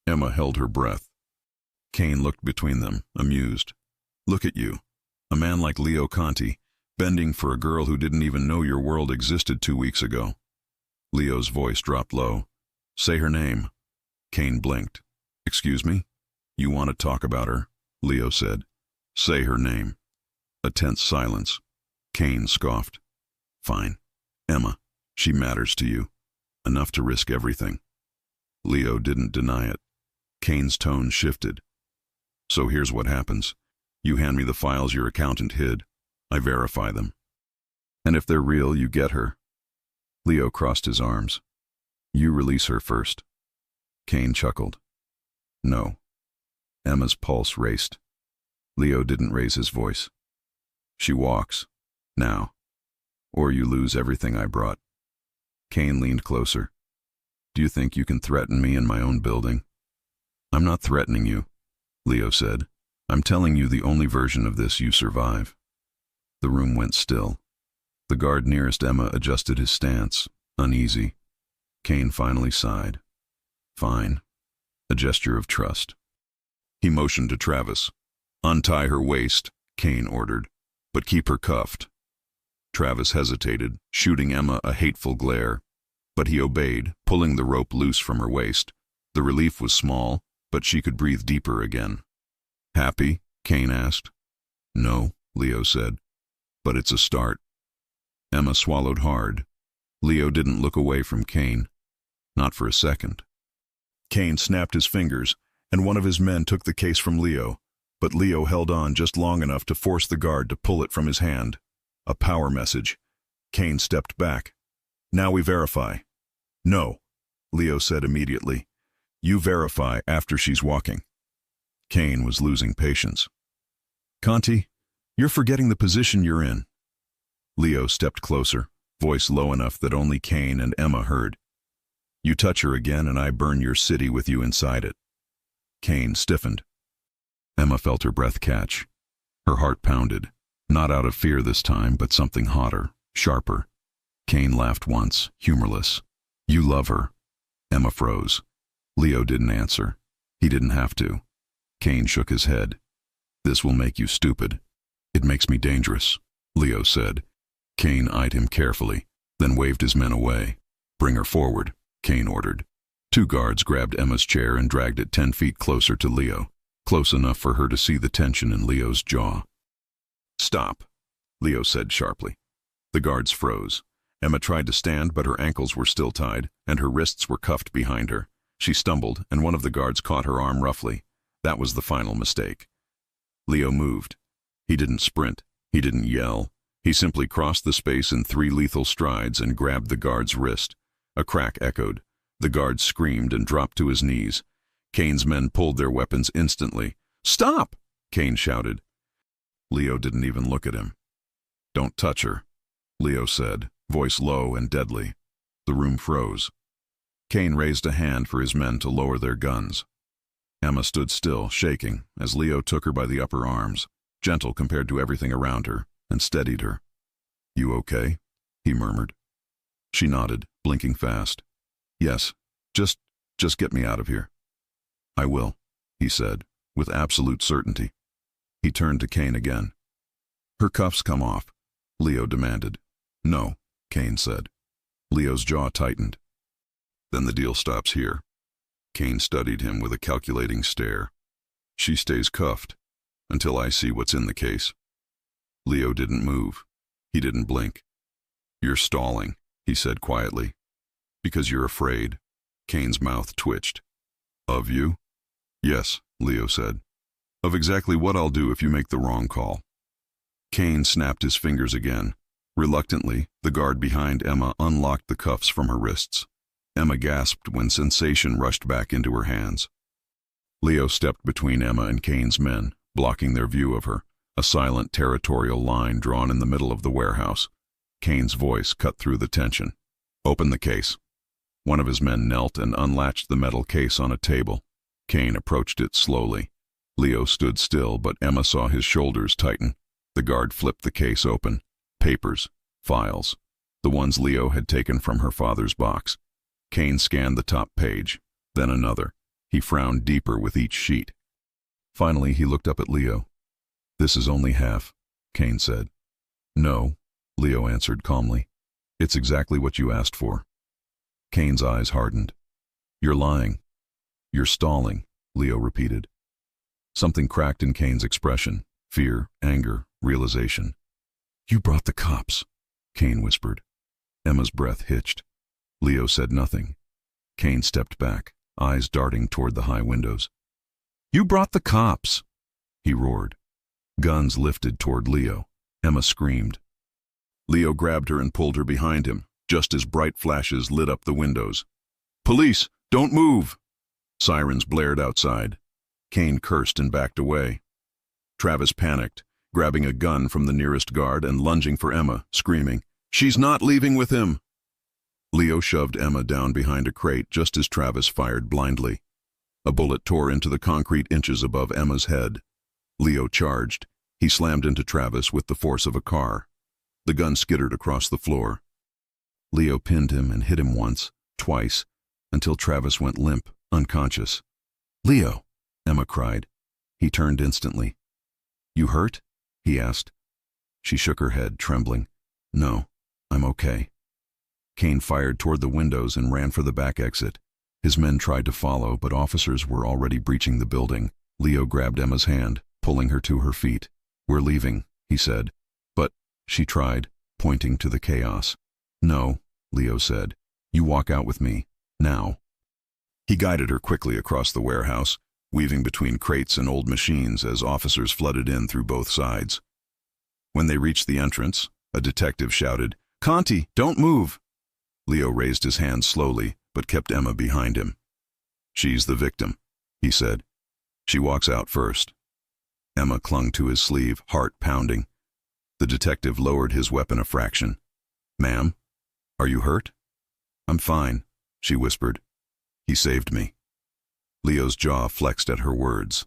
Emma held her breath. Kane looked between them, amused. Look at you, a man like Leo Conti, bending for a girl who didn't even know your world existed 2 weeks ago. Leo's voice dropped low. Say her name. Kane blinked. Excuse me? You want to talk about her? Leo said. Say her name. A tense silence. Kane scoffed. Fine. Emma. She matters to you. Enough to risk everything. Leo didn't deny it. Kane's tone shifted. So here's what happens. You hand me the files your accountant hid. I verify them. And if they're real, you get her. Leo crossed his arms. You release her first. Kane chuckled. No. Emma's pulse raced. Leo didn't raise his voice. She walks. Now. Or you lose everything I brought. Kane leaned closer. Do you think you can threaten me in my own building? I'm not threatening you, Leo said. I'm telling you the only version of this you survive. The room went still. The guard nearest Emma adjusted his stance, uneasy. Kane finally sighed. Fine. A gesture of trust. He motioned to Travis. Untie her waist, Kane ordered, but keep her cuffed. Travis hesitated, shooting Emma a hateful glare. But he obeyed, pulling the rope loose from her waist. The relief was small, but she could breathe deeper again. Happy? Kane asked. No, Leo said. But it's a start. Emma swallowed hard. Leo didn't look away from Kane. Not for a second. Kane snapped his fingers, and one of his men took the case from Leo, but Leo held on just long enough to force the guard to pull it from his hand. A power message. Kane stepped back. Now we verify. No, Leo said immediately. You verify after she's walking. Kane was losing patience. Conti, you're forgetting the position you're in. Leo stepped closer, voice low enough that only Kane and Emma heard. You touch her again and I burn your city with you inside it. Kane stiffened. Emma felt her breath catch. Her heart pounded, not out of fear this time, but something hotter, sharper. Kane laughed once, humorless. You love her. Emma froze. Leo didn't answer. He didn't have to. Kane shook his head. This will make you stupid. It makes me dangerous, Leo said. Kane eyed him carefully, then waved his men away. Bring her forward, Kane ordered. 2 guards grabbed Emma's chair and dragged it 10 feet closer to Leo, close enough for her to see the tension in Leo's jaw. Stop, Leo said sharply. The guards froze. Emma tried to stand, but her ankles were still tied, and her wrists were cuffed behind her. She stumbled, and one of the guards caught her arm roughly. That was the final mistake. Leo moved. He didn't sprint. He didn't yell. He simply crossed the space in 3 lethal strides and grabbed the guard's wrist. A crack echoed. The guard screamed and dropped to his knees. Kane's men pulled their weapons instantly. Stop! Kane shouted. Leo didn't even look at him. Don't touch her, Leo said, voice low and deadly. The room froze. Kane raised a hand for his men to lower their guns. Emma stood still, shaking, as Leo took her by the upper arms, gentle compared to everything around her, and steadied her. You okay? He murmured. She nodded, blinking fast. Yes, just get me out of here. I will, he said, with absolute certainty. He turned to Kane again. Her cuffs come off, Leo demanded. No, Kane said. Leo's jaw tightened. Then the deal stops here. Kane studied him with a calculating stare. She stays cuffed, until I see what's in the case. Leo didn't move. He didn't blink. You're stalling, he said quietly. Because you're afraid. Kane's mouth twitched. Of you? Yes, Leo said. of exactly what I'll do if you make the wrong call. Kane snapped his fingers again. Reluctantly, the guard behind Emma unlocked the cuffs from her wrists. Emma gasped when sensation rushed back into her hands. Leo stepped between Emma and Kane's men, blocking their view of her, a silent territorial line drawn in the middle of the warehouse. Kane's voice cut through the tension. "Open the case." One of his men knelt and unlatched the metal case on a table. Kane approached it slowly. Leo stood still, but Emma saw his shoulders tighten. The guard flipped the case open. Papers, files, the ones Leo had taken from her father's box. Kane scanned the top page, then another. He frowned deeper with each sheet. Finally, he looked up at Leo. "This is only half," Kane said. "No," Leo answered calmly. "It's exactly what you asked for." Kane's eyes hardened. "You're lying." "You're stalling," Leo repeated. Something cracked in Kane's expression. Fear, anger, realization. "You brought the cops," Kane whispered. Emma's breath hitched. Leo said nothing. Kane stepped back, eyes darting toward the high windows. "You brought the cops," he roared. Guns lifted toward Leo. Emma screamed. Leo grabbed her and pulled her behind him, just as bright flashes lit up the windows. "Police, don't move!" Sirens blared outside. Kane cursed and backed away. Travis panicked, grabbing a gun from the nearest guard and lunging for Emma, screaming, "She's not leaving with him!" Leo shoved Emma down behind a crate just as Travis fired blindly. A bullet tore into the concrete inches above Emma's head. Leo charged. He slammed into Travis with the force of a car. The gun skittered across the floor. Leo pinned him and hit him once, twice, until Travis went limp, unconscious. "Leo!" Emma cried. He turned instantly. "You hurt?" he asked. She shook her head, trembling. "No, I'm okay." Kane fired toward the windows and ran for the back exit. His men tried to follow, but officers were already breaching the building. Leo grabbed Emma's hand, pulling her to her feet. "We're leaving," he said. "But," she tried, pointing to the chaos. "No," Leo said. "You walk out with me, now." He guided her quickly across the warehouse, weaving between crates and old machines as officers flooded in through both sides. When they reached the entrance, a detective shouted, "Conti, don't move!" Leo raised his hand slowly, but kept Emma behind him. "She's the victim," he said. "She walks out first." Emma clung to his sleeve, heart pounding. The detective lowered his weapon a fraction. "Ma'am, are you hurt?" "I'm fine," she whispered. "He saved me." Leo's jaw flexed at her words.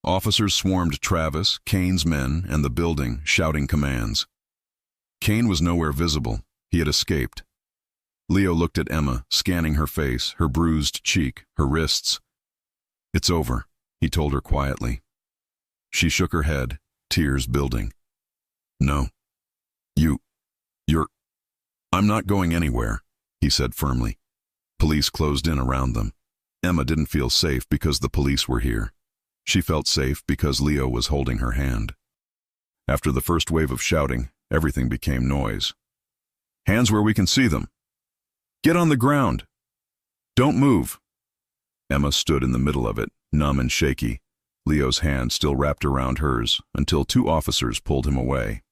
Officers swarmed Travis, Kane's men, and the building, shouting commands. Kane was nowhere visible. He had escaped. Leo looked at Emma, scanning her face, her bruised cheek, her wrists. "It's over," he told her quietly. She shook her head, tears building. "No. You're... I'm not going anywhere," he said firmly. Police closed in around them. Emma didn't feel safe because the police were here. She felt safe because Leo was holding her hand. After the first wave of shouting, everything became noise. "Hands where we can see them. Get on the ground. Don't move." Emma stood in the middle of it, numb and shaky, Leo's hand still wrapped around hers, until two officers pulled him away.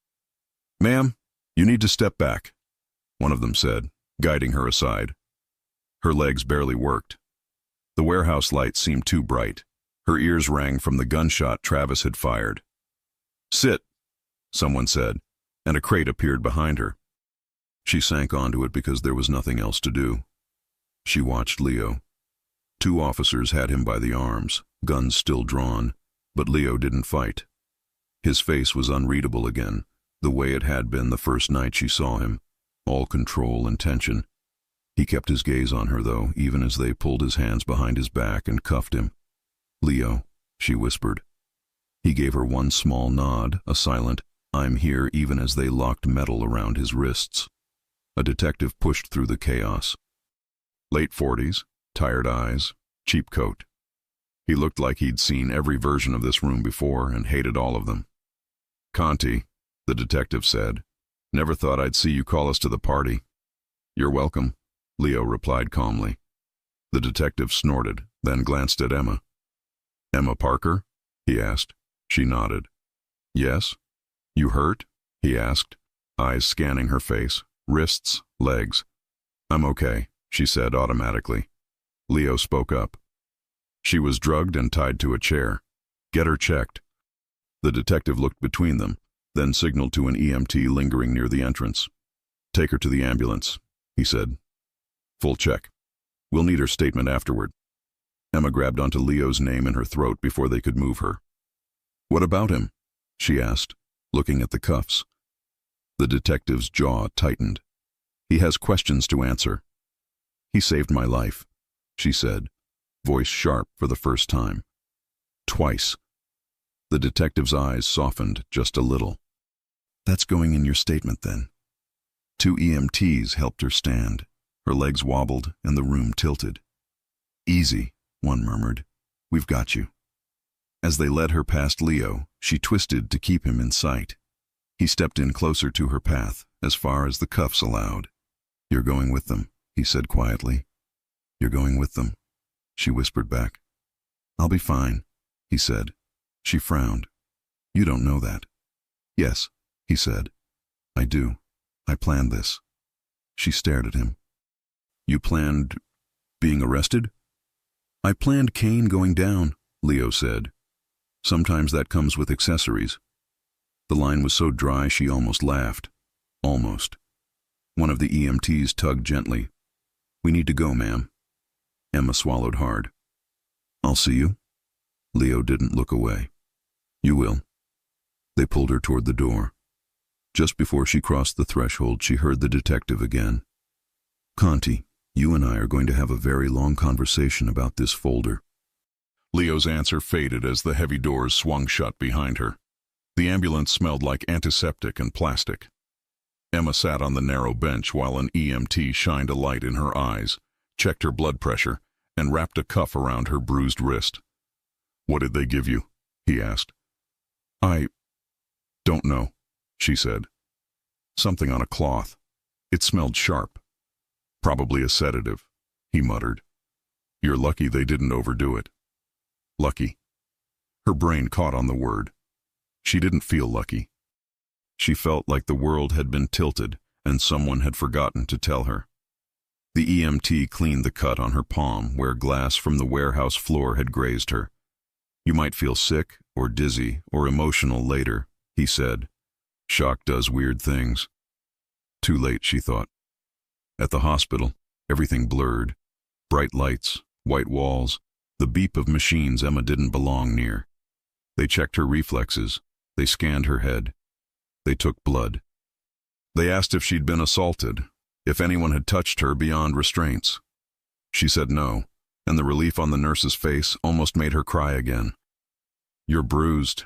"Ma'am, you need to step back," one of them said, guiding her aside. Her legs barely worked. The warehouse light seemed too bright. Her ears rang from the gunshot Travis had fired. "Sit," someone said, and a crate appeared behind her. She sank onto it because there was nothing else to do. She watched Leo. Two officers had him by the arms, guns still drawn, but Leo didn't fight. His face was unreadable again, the way it had been the first night she saw him, all control and tension. He kept his gaze on her, though, even as they pulled his hands behind his back and cuffed him. "Leo," she whispered. He gave her one small nod, a silent, "I'm here," even as they locked metal around his wrists. A detective pushed through the chaos. Late 40s, tired eyes, cheap coat. He looked like he'd seen every version of this room before and hated all of them. "Conti," the detective said. "Never thought I'd see you call us to the party." "You're welcome," Leo replied calmly. The detective snorted, then glanced at Emma. "Emma Parker?" he asked. She nodded. Yes? You hurt? He asked, eyes scanning her face, wrists, legs. I'm okay, she said automatically. Leo spoke up. She was drugged and tied to a chair. Get her checked. The detective looked between them, then signaled to an EMT lingering near the entrance. Take her to the ambulance, he said. Full check. We'll need her statement afterward. Emma grabbed onto Leo's name in her throat before they could move her. What about him? She asked, looking at the cuffs. The detective's jaw tightened. He has questions to answer. He saved my life, she said, voice sharp for the first time. Twice. The detective's eyes softened just a little. That's going in your statement, then. 2 EMTs helped her stand. Her legs wobbled and the room tilted. Easy, one murmured. We've got you. As they led her past Leo, she twisted to keep him in sight. He stepped in closer to her path, as far as the cuffs allowed. You're going with them, he said quietly. You're going with them, she whispered back. I'll be fine, he said. She frowned. You don't know that. Yes, he said. I do. I planned this. She stared at him. You planned being arrested? I planned Kane going down, Leo said. Sometimes that comes with accessories. The line was so dry she almost laughed. Almost. One of the EMTs tugged gently. We need to go, ma'am. Emma swallowed hard. I'll see you. Leo didn't look away. You will. They pulled her toward the door. Just before she crossed the threshold, she heard the detective again. Conti, you and I are going to have a very long conversation about this folder. Leo's answer faded as the heavy doors swung shut behind her. The ambulance smelled like antiseptic and plastic. Emma sat on the narrow bench while an EMT shined a light in her eyes, checked her blood pressure, and wrapped a cuff around her bruised wrist. What did they give you? He asked. I don't know, she said. Something on a cloth. It smelled sharp. Probably a sedative, he muttered. You're lucky they didn't overdo it. Lucky. Her brain caught on the word. She didn't feel lucky. She felt like the world had been tilted and someone had forgotten to tell her. The EMT cleaned the cut on her palm where glass from the warehouse floor had grazed her. You might feel sick or dizzy or emotional later, he said. Shock does weird things. Too late, she thought. At the hospital, everything blurred. Bright lights, white walls, the beep of machines Emma didn't belong near. They checked her reflexes. They scanned her head. They took blood. They asked if she'd been assaulted, if anyone had touched her beyond restraints. She said no, and the relief on the nurse's face almost made her cry again. You're bruised,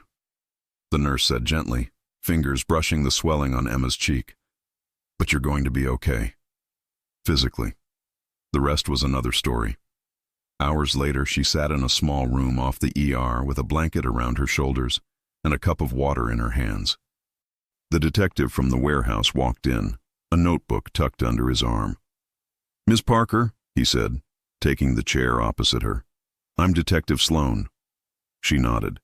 the nurse said gently, fingers brushing the swelling on Emma's cheek. But you're going to be okay. Physically. The rest was another story. Hours later, she sat in a small room off the ER with a blanket around her shoulders and a cup of water in her hands. The detective from the warehouse walked in, a notebook tucked under his arm. Miss Parker, he said, taking the chair opposite her. I'm Detective Sloan. She nodded.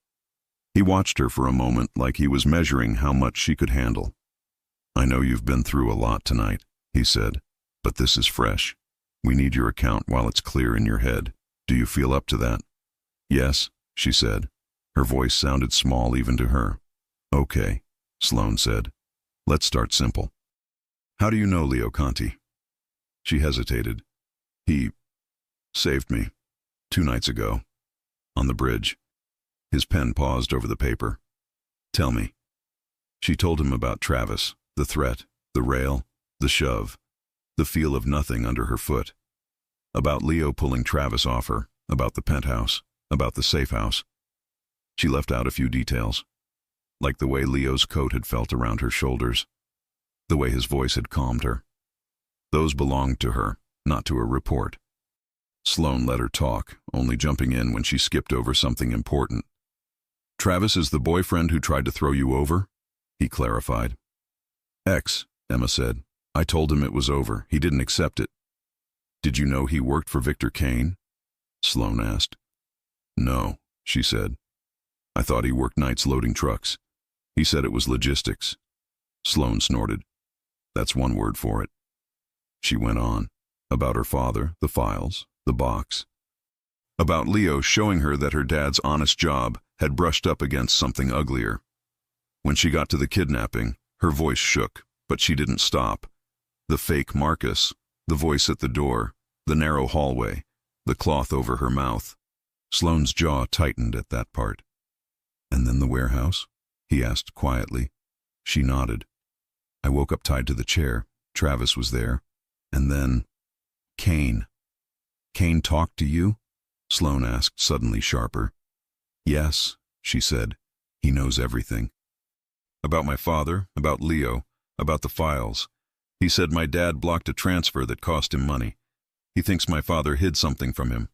He watched her for a moment like he was measuring how much she could handle. I know you've been through a lot tonight, he said, but this is fresh. We need your account while it's clear in your head. Do you feel up to that? Yes, she said. Her voice sounded small even to her. Okay, Sloan said. Let's start simple. How do you know Leo Conti? She hesitated. He saved me 2 nights ago, on the bridge. His pen paused over the paper. Tell me. She told him about Travis, the threat, the rail, the shove, the feel of nothing under her foot. About Leo pulling Travis off her, about the penthouse, about the safe house. She left out a few details, like the way Leo's coat had felt around her shoulders, the way his voice had calmed her. Those belonged to her, not to a report. Sloan let her talk, only jumping in when she skipped over something important. Travis is the boyfriend who tried to throw you over? He clarified. Ex, Emma said. I told him it was over. He didn't accept it. Did you know he worked for Victor Kane? Sloan asked. No, she said. I thought he worked nights loading trucks. He said it was logistics. Sloane snorted. That's one word for it. She went on, about her father, the files, the box. About Leo showing her that her dad's honest job had brushed up against something uglier. When she got to the kidnapping, her voice shook, but she didn't stop. The fake Marcus, the voice at the door, the narrow hallway, the cloth over her mouth. Sloane's jaw tightened at that part. And then the warehouse? He asked quietly. She nodded. I woke up tied to the chair. Travis was there. And then, Kane. Kane talked to you? Sloane asked, suddenly sharper. Yes, she said. He knows everything. About my father, about Leo, about the files. He said my dad blocked a transfer that cost him money. He thinks my father hid something from him.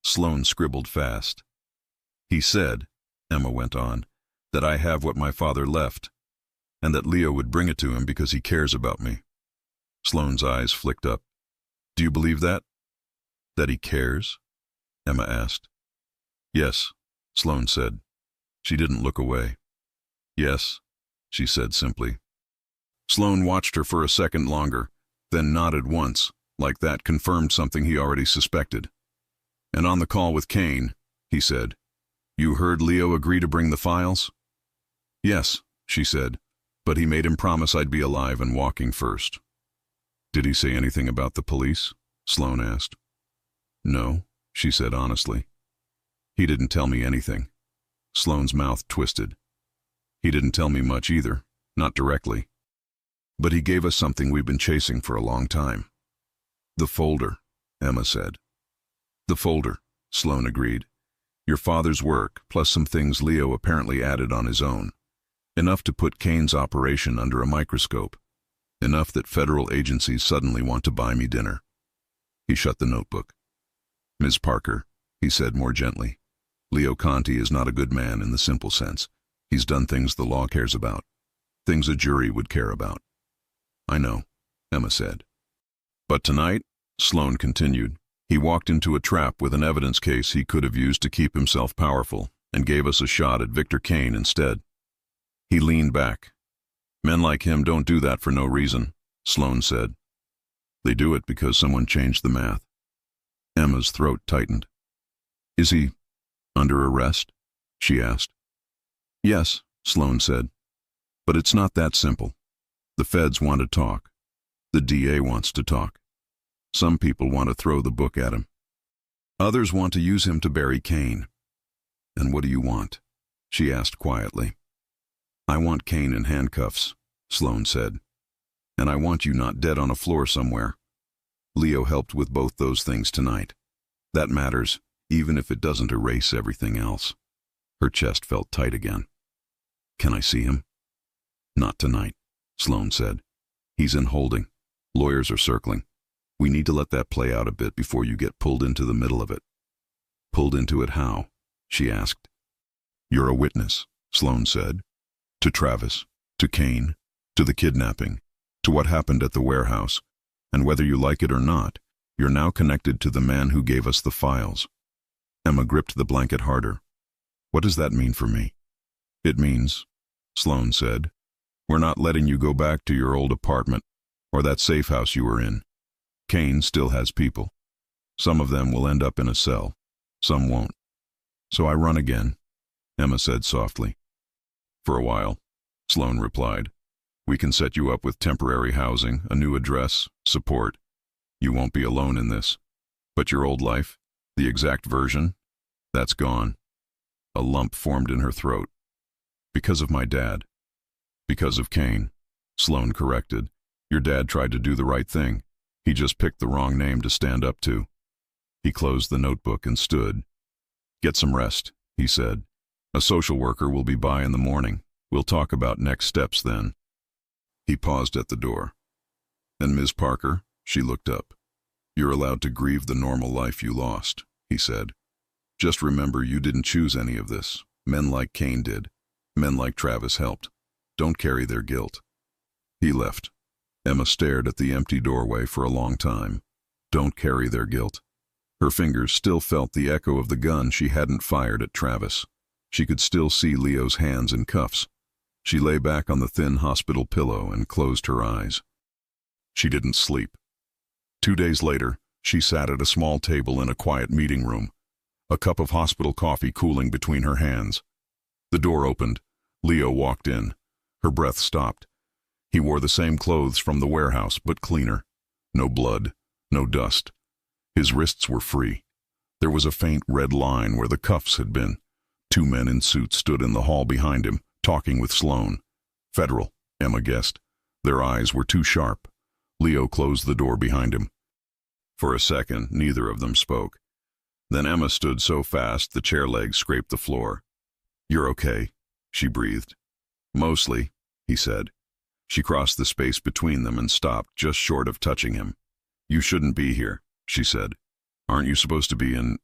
Sloane scribbled fast. He said, Emma went on, that I have what my father left, and that Leo would bring it to him because he cares about me. Sloane's eyes flicked up. Do you believe that? That he cares? Emma asked. Yes, Sloane said. She didn't look away. Yes, she said simply. Sloane watched her for a second longer, then nodded once, like that confirmed something he already suspected. And on the call with Kane, he said, You heard Leo agree to bring the files? Yes, she said, but he made him promise I'd be alive and walking first. Did he say anything about the police? Sloane asked. No, she said honestly. He didn't tell me anything. Sloane's mouth twisted. He didn't tell me much either, not directly. But he gave us something we've been chasing for a long time. The folder, Emma said. The folder, Sloane agreed. Your father's work, plus some things Leo apparently added on his own. Enough to put Kane's operation under a microscope. Enough that federal agencies suddenly want to buy me dinner. He shut the notebook. Ms. Parker, he said more gently, Leo Conti is not a good man in the simple sense. He's done things the law cares about. Things a jury would care about. I know, Emma said. But tonight, Sloane continued, he walked into a trap with an evidence case he could have used to keep himself powerful and gave us a shot at Victor Kane instead. He leaned back. Men like him don't do that for no reason, Sloane said. They do it because someone changed the math. Emma's throat tightened. Is he under arrest? She asked. Yes, Sloane said. But it's not that simple. The feds want to talk. The DA wants to talk. Some people want to throw the book at him. Others want to use him to bury Kane. And what do you want? She asked quietly. I want Kane in handcuffs, Sloane said. And I want you not dead on a floor somewhere. Leo helped with both those things tonight. That matters, even if it doesn't erase everything else. Her chest felt tight again. Can I see him? Not tonight, Sloane said. He's in holding. Lawyers are circling. We need to let that play out a bit before you get pulled into the middle of it. Pulled into it how? She asked. You're a witness, Sloane said. To Travis, to Kane, to the kidnapping, to what happened at the warehouse, and whether you like it or not, you're now connected to the man who gave us the files. Emma gripped the blanket harder. What does that mean for me? It means, Sloane said, we're not letting you go back to your old apartment or that safe house you were in. Kane still has people. Some of them will end up in a cell. Some won't. So I run again, Emma said softly. For a while, Sloane replied. We can set you up with temporary housing, a new address, support. You won't be alone in this. But your old life, the exact version, that's gone. A lump formed in her throat. Because of my dad. Because of Kane, Sloane corrected. Your dad tried to do the right thing. He just picked the wrong name to stand up to. He closed the notebook and stood. Get some rest, he said. A social worker will be by in the morning. We'll talk about next steps then. He paused at the door. And Ms. Parker, she looked up. You're allowed to grieve the normal life you lost, he said. Just remember you didn't choose any of this. Men like Kane did. Men like Travis helped. Don't carry their guilt. He left. Emma stared at the empty doorway for a long time. Don't carry their guilt. Her fingers still felt the echo of the gun she hadn't fired at Travis. She could still see Leo's hands in cuffs. She lay back on the thin hospital pillow and closed her eyes. She didn't sleep. 2 days later, she sat at a small table in a quiet meeting room, a cup of hospital coffee cooling between her hands. The door opened. Leo walked in. Her breath stopped. He wore the same clothes from the warehouse, but cleaner. No blood, no dust. His wrists were free. There was a faint red line where the cuffs had been. 2 men in suits stood in the hall behind him, talking with Sloane. Federal, Emma guessed. Their eyes were too sharp. Leo closed the door behind him. For a second, neither of them spoke. Then Emma stood so fast the chair legs scraped the floor. "You're okay," she breathed. "Mostly," he said. She crossed the space between them and stopped just short of touching him. "You shouldn't be here," she said. "Aren't you supposed to be in,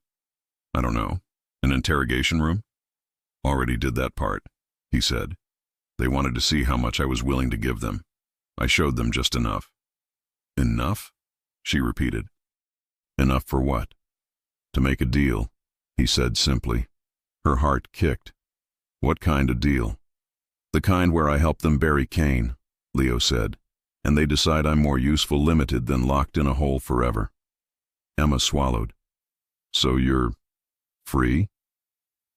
I don't know, an interrogation room?" "Already did that part," he said. "They wanted to see how much I was willing to give them. I showed them just enough." "Enough?" she repeated. "Enough for what?" "To make a deal," he said simply. Her heart kicked. "What kind of deal?" "The kind where I help them bury Kane," Leo said, "and they decide I'm more useful limited than locked in a hole forever." Emma swallowed. "So you're free?"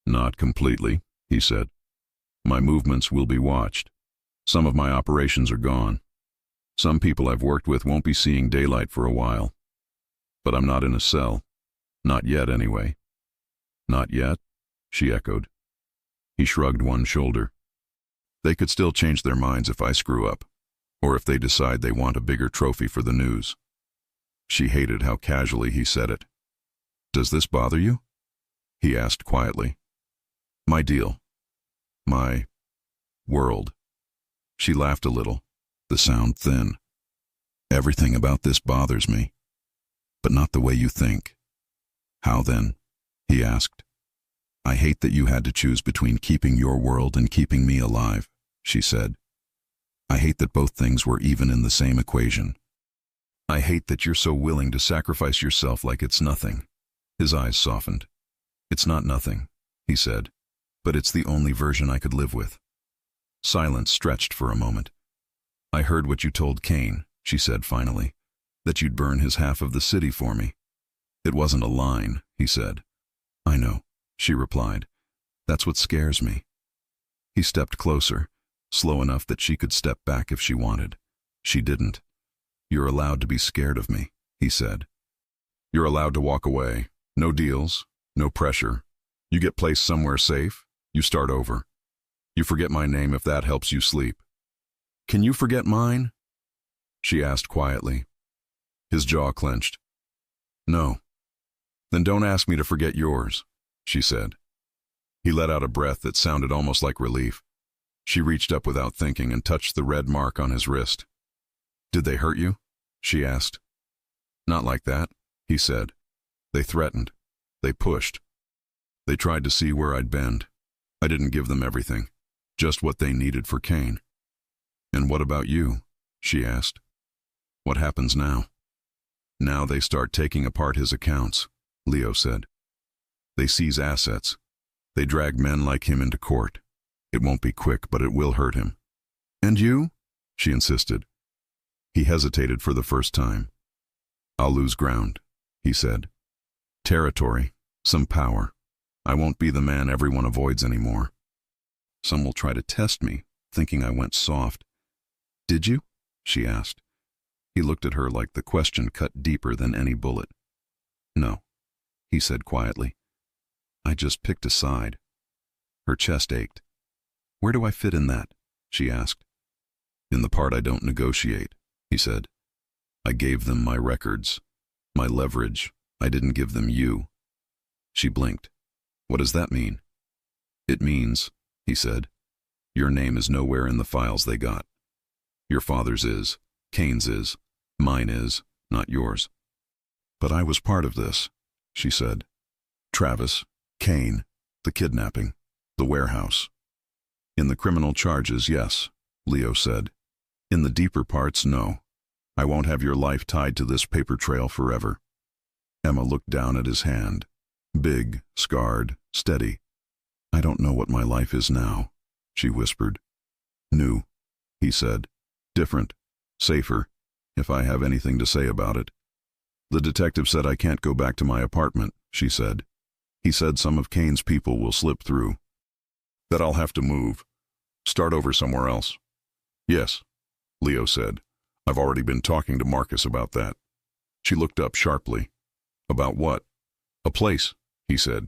"Not completely," he said. "My movements will be watched. Some of my operations are gone. Some people I've worked with won't be seeing daylight for a while. But I'm not in a cell. Not yet, anyway." "Not yet?" she echoed. He shrugged one shoulder. "They could still change their minds if I screw up, or if they decide they want a bigger trophy for the news." She hated how casually he said it. "Does this bother you?" he asked quietly. "My deal. My world." She laughed a little, the sound thin. "Everything about this bothers me, but not the way you think." "How then?" he asked. "I hate that you had to choose between keeping your world and keeping me alive," she said. "I hate that both things were even in the same equation. I hate that you're so willing to sacrifice yourself like it's nothing." His eyes softened. "It's not nothing," he said, "but it's the only version I could live with." Silence stretched for a moment. "I heard what you told Kane," she said finally, "that you'd burn his half of the city for me." "It wasn't a line," he said. "I know," she replied. "That's what scares me." He stepped closer, slow enough that she could step back if she wanted. She didn't. "You're allowed to be scared of me," he said. "You're allowed to walk away. No deals, no pressure. You get placed somewhere safe, you start over. You forget my name if that helps you sleep." "Can you forget mine?" she asked quietly. His jaw clenched. "No." "Then don't ask me to forget yours," she said. He let out a breath that sounded almost like relief. She reached up without thinking and touched the red mark on his wrist. "Did they hurt you?" she asked. "Not like that," he said. "They threatened. They pushed. They tried to see where I'd bend. I didn't give them everything, just what they needed for Kane." "And what about you?" she asked. "What happens now?" "Now they start taking apart his accounts," Leo said. "They seize assets. They drag men like him into court. It won't be quick, but it will hurt him." "And you?" she insisted. He hesitated for the first time. "I'll lose ground," he said. "Territory, some power. I won't be the man everyone avoids anymore. Some will try to test me, thinking I went soft." "Did you?" she asked. He looked at her like the question cut deeper than any bullet. "No," he said quietly. "I just picked a side." Her chest ached. "Where do I fit in that?" she asked. "In the part I don't negotiate," he said. "I gave them my records, my leverage. I didn't give them you." She blinked. "What does that mean?" "It means," he said, "your name is nowhere in the files they got. Your father's is, Kane's is, mine is, not yours." "But I was part of this," she said. "Travis, Kane, the kidnapping, the warehouse." "In the criminal charges, yes," Leo said. "In the deeper parts, no. I won't have your life tied to this paper trail forever." Emma looked down at his hand. Big, scarred, steady. I don't know what my life is now, she whispered. New, he said. Different. Safer, if I have anything to say about it. The detective said I can't go back to my apartment, she said. He said some of Kane's people will slip through. That I'll have to move. Start over somewhere else. Yes, Leo said. I've already been talking to Marcus about that. She looked up sharply. About what? A place, he said.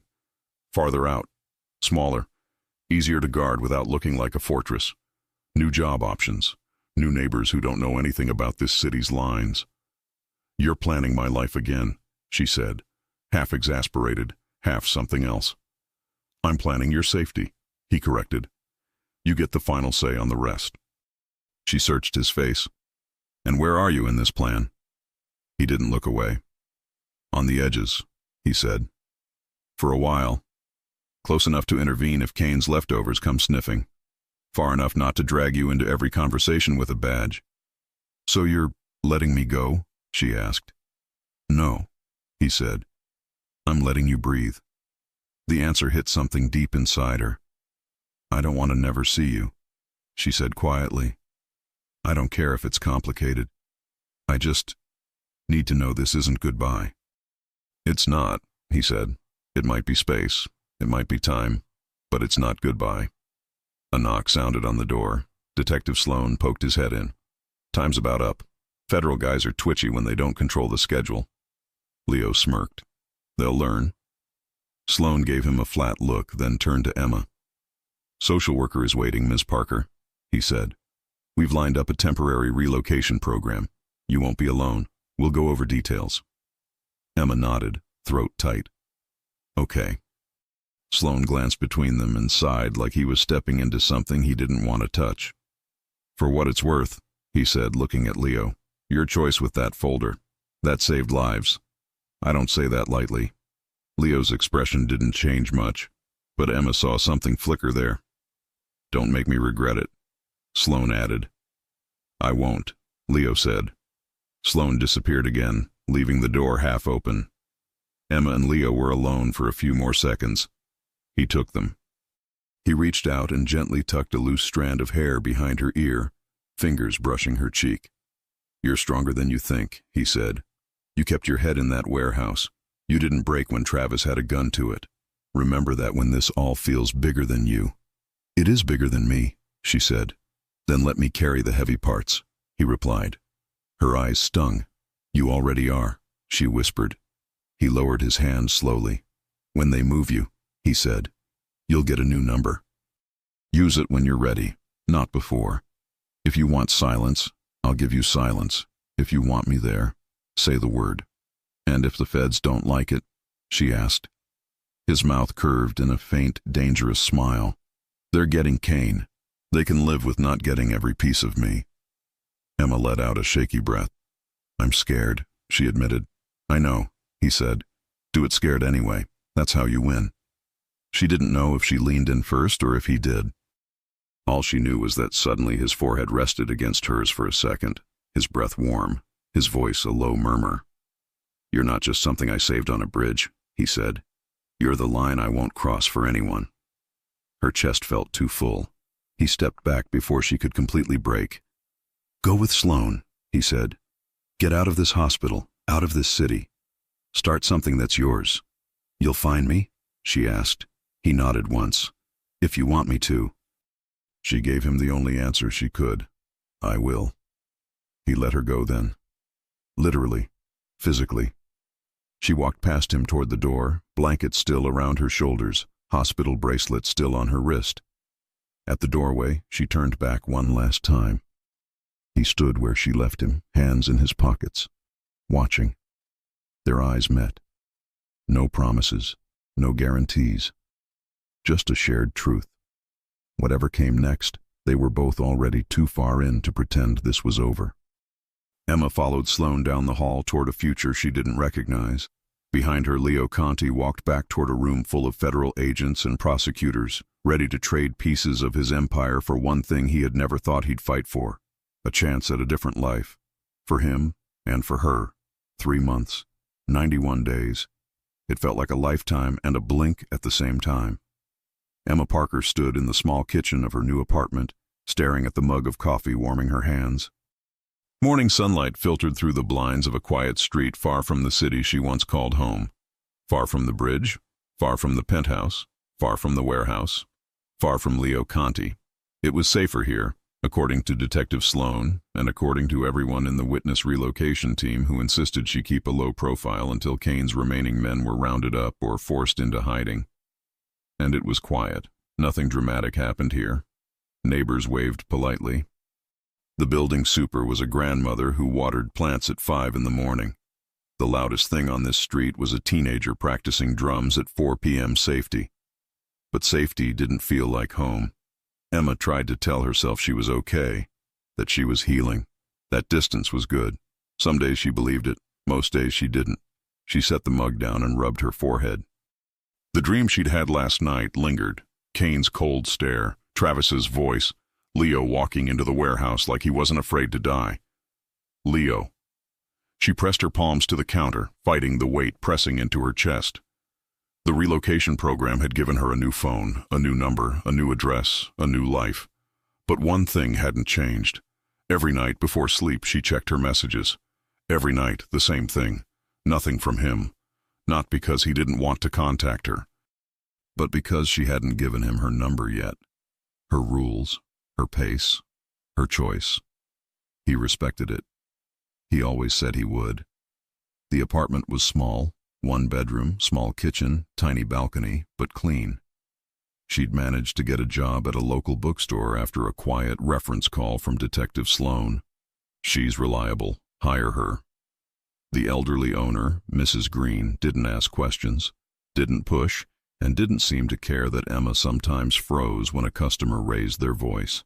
Farther out. Smaller. Easier to guard without looking like a fortress. New job options. New neighbors who don't know anything about this city's lines. You're planning my life again, she said, half exasperated, half something else. I'm planning your safety, he corrected. You get the final say on the rest. She searched his face. And where are you in this plan? He didn't look away. On the edges, he said. For a while. Close enough to intervene if Kane's leftovers come sniffing. Far enough not to drag you into every conversation with a badge. So you're letting me go? She asked. No, he said. I'm letting you breathe. The answer hit something deep inside her. I don't want to never see you, she said quietly. I don't care if it's complicated. I just need to know this isn't goodbye. It's not, he said. It might be space, it might be time, but it's not goodbye. A knock sounded on the door. Detective Sloan poked his head in. Time's about up. Federal guys are twitchy when they don't control the schedule. Leo smirked. They'll learn. Sloan gave him a flat look, then turned to Emma. Social worker is waiting, Ms. Parker, he said. We've lined up a temporary relocation program. You won't be alone. We'll go over details. Emma nodded, throat tight. Okay. Sloan glanced between them and sighed like he was stepping into something he didn't want to touch. For what it's worth, he said, looking at Leo. Your choice with that folder. That saved lives. I don't say that lightly. Leo's expression didn't change much, but Emma saw something flicker there. Don't make me regret it, Sloan added. I won't, Leo said. Sloan disappeared again, leaving the door half open. Emma and Leo were alone for a few more seconds. He took them. He reached out and gently tucked a loose strand of hair behind her ear, fingers brushing her cheek. You're stronger than you think, he said. You kept your head in that warehouse. You didn't break when Travis had a gun to it. Remember that when this all feels bigger than you. It is bigger than me, she said. Then let me carry the heavy parts, he replied. Her eyes stung. You already are, she whispered. He lowered his hand slowly. When they move you, he said, you'll get a new number. Use it when you're ready, not before. If you want silence, I'll give you silence. If you want me there, say the word. And if the feds don't like it, she asked. His mouth curved in a faint, dangerous smile. They're getting Kane. They can live with not getting every piece of me. Emma let out a shaky breath. I'm scared, she admitted. I know, he said. Do it scared anyway. That's how you win. She didn't know if she leaned in first or if he did. All she knew was that suddenly his forehead rested against hers for a second, his breath warm, his voice a low murmur. You're not just something I saved on a bridge, he said. You're the line I won't cross for anyone. Her chest felt too full. He stepped back before she could completely break. Go with Sloan, he said. Get out of this hospital, out of this city. Start something that's yours. You'll find me? She asked. He nodded once. If you want me to. She gave him the only answer she could. I will. He let her go then. Literally, physically. She walked past him toward the door, blanket still around her shoulders, hospital bracelet still on her wrist. At the doorway, she turned back one last time. He stood where she left him, hands in his pockets, watching. Their eyes met. No promises, no guarantees. Just a shared truth. Whatever came next, they were both already too far in to pretend this was over. Emma followed Sloan down the hall toward a future she didn't recognize. Behind her, Leo Conti walked back toward a room full of federal agents and prosecutors, ready to trade pieces of his empire for one thing he had never thought he'd fight for, a chance at a different life. For him and for her. 3 months, 91 days. It felt like a lifetime and a blink at the same time. Emma Parker stood in the small kitchen of her new apartment, staring at the mug of coffee warming her hands. Morning sunlight filtered through the blinds of a quiet street far from the city she once called home. Far from the bridge, far from the penthouse, far from the warehouse, far from Leo Conti. It was safer here, according to Detective Sloan, and according to everyone in the witness relocation team who insisted she keep a low profile until Kane's remaining men were rounded up or forced into hiding. And it was quiet. Nothing dramatic happened here. Neighbors waved politely. The building super was a grandmother who watered plants at 5 in the morning. The loudest thing on this street was a teenager practicing drums at 4 p.m. safety. But safety didn't feel like home. Emma tried to tell herself she was okay, that she was healing, that distance was good. Some days she believed it, most days she didn't. She set the mug down and rubbed her forehead. The dream she'd had last night lingered. Kane's cold stare, Travis's voice, Leo walking into the warehouse like he wasn't afraid to die. Leo. She pressed her palms to the counter, fighting the weight pressing into her chest. The relocation program had given her a new phone, a new number, a new address, a new life. But one thing hadn't changed. Every night before sleep she checked her messages. Every night the same thing. Nothing from him. Not because he didn't want to contact her, but because she hadn't given him her number yet. Her rules, her pace, her choice. He respected it. He always said he would. The apartment was small, 1 bedroom, small kitchen, tiny balcony, but clean. She'd managed to get a job at a local bookstore after a quiet reference call from Detective Sloan. She's reliable. Hire her. The elderly owner, Mrs. Green, didn't ask questions, didn't push, and didn't seem to care that Emma sometimes froze when a customer raised their voice.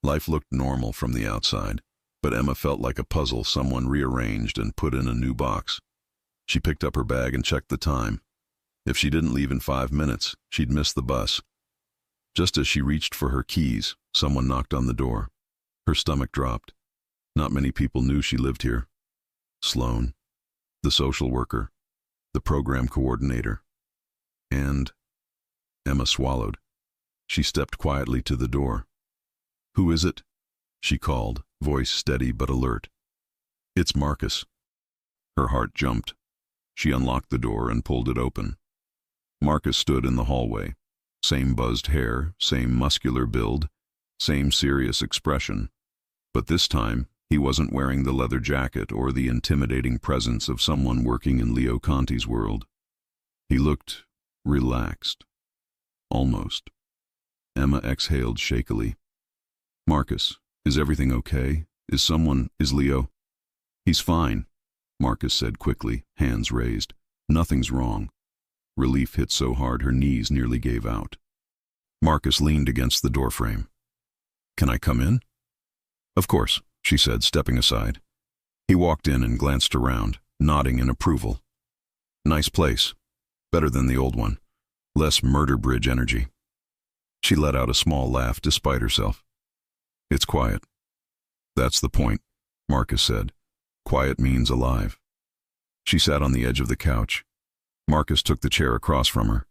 Life looked normal from the outside, but Emma felt like a puzzle someone rearranged and put in a new box. She picked up her bag and checked the time. If she didn't leave in 5 minutes, she'd miss the bus. Just as she reached for her keys, someone knocked on the door. Her stomach dropped. Not many people knew she lived here. Sloan, the social worker, the program coordinator, and Emma swallowed. She stepped quietly to the door. "Who is it?" she called, voice steady but alert. "It's Marcus." Her heart jumped. She unlocked the door and pulled it open. Marcus stood in the hallway. Same buzzed hair, same muscular build, same serious expression. But this time, he wasn't wearing the leather jacket or the intimidating presence of someone working in Leo Conti's world. He looked relaxed. Almost. Emma exhaled shakily. "Marcus, is everything okay? Is Leo?" "He's fine," Marcus said quickly, hands raised. "Nothing's wrong." Relief hit so hard her knees nearly gave out. Marcus leaned against the doorframe. "Can I come in?" "Of course," she said, stepping aside. He walked in and glanced around, nodding in approval. "Nice place. Better than the old one. Less murder bridge energy." She let out a small laugh despite herself. "It's quiet." "That's the point," Marcus said. "Quiet means alive." She sat on the edge of the couch. Marcus took the chair across from her.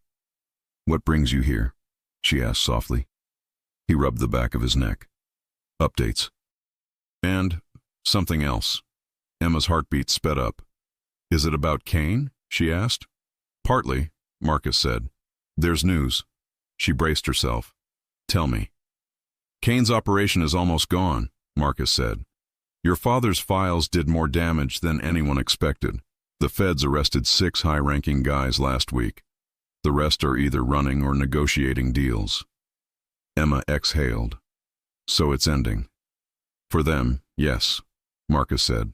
"What brings you here?" she asked softly. He rubbed the back of his neck. "Updates." "And something else." Emma's heartbeat sped up. "Is it about Kane?" she asked. "Partly," Marcus said. "There's news." She braced herself. "Tell me." "Kane's operation is almost gone," Marcus said. "Your father's files did more damage than anyone expected. The feds arrested 6 high-ranking guys last week. The rest are either running or negotiating deals." Emma exhaled. "So it's ending." "For them, yes," Marcus said.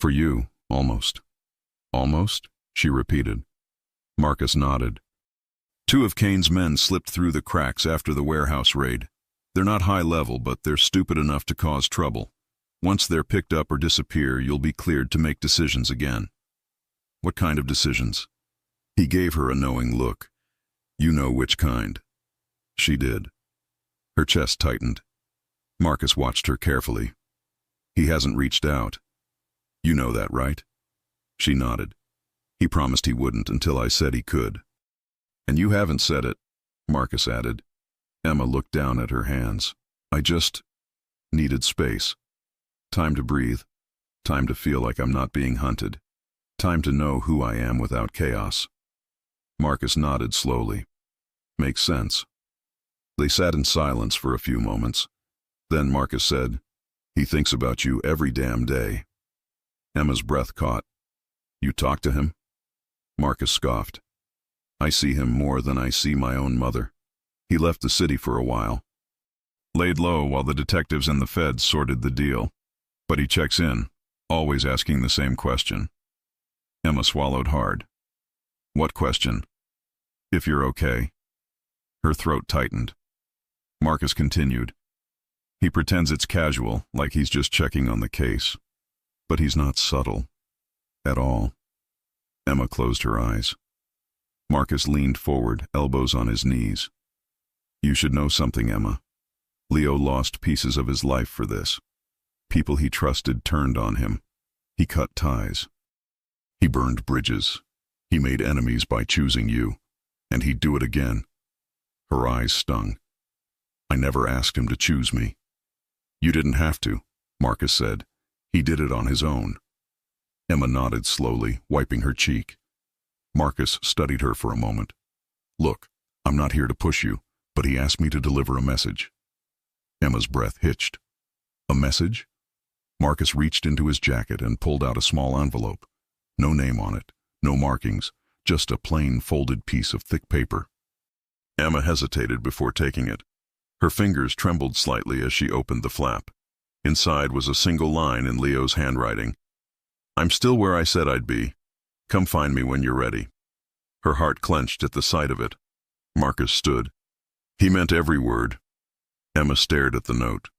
"For you, almost." "Almost?" she repeated. Marcus nodded. 2 of Kane's men slipped through the cracks after the warehouse raid. They're not high level, but they're stupid enough to cause trouble. Once they're picked up or disappear, you'll be cleared to make decisions again." "What kind of decisions?" He gave her a knowing look. "You know which kind." She did. Her chest tightened. Marcus watched her carefully. "He hasn't reached out. You know that, right?" She nodded. "He promised he wouldn't until I said he could." "And you haven't said it," Marcus added. Emma looked down at her hands. I just needed space. Time to breathe. Time to feel like I'm not being hunted. Time to know who I am without chaos. Marcus nodded slowly. Makes sense. They sat in silence for a few moments. Then Marcus said, He thinks about you every damn day. Emma's breath caught. You talk to him? Marcus scoffed. I see him more than I see my own mother. He left the city for a while. Laid low while the detectives and the feds sorted the deal. But he checks in, always asking the same question. Emma swallowed hard. What question? If you're okay. Her throat tightened. Marcus continued. He pretends it's casual, like he's just checking on the case. But he's not subtle. At all. Emma closed her eyes. Marcus leaned forward, elbows on his knees. You should know something, Emma. Leo lost pieces of his life for this. People he trusted turned on him. He cut ties. He burned bridges. He made enemies by choosing you. And he'd do it again. Her eyes stung. I never asked him to choose me. You didn't have to, Marcus said. He did it on his own. Emma nodded slowly, wiping her cheek. Marcus studied her for a moment. Look, I'm not here to push you, but he asked me to deliver a message. Emma's breath hitched. A message? Marcus reached into his jacket and pulled out a small envelope. No name on it, no markings, just a plain folded piece of thick paper. Emma hesitated before taking it. Her fingers trembled slightly as she opened the flap. Inside was a single line in Leo's handwriting. I'm still where I said I'd be. Come find me when you're ready. Her heart clenched at the sight of it. Marcus stood. He meant every word. Emma stared at the note.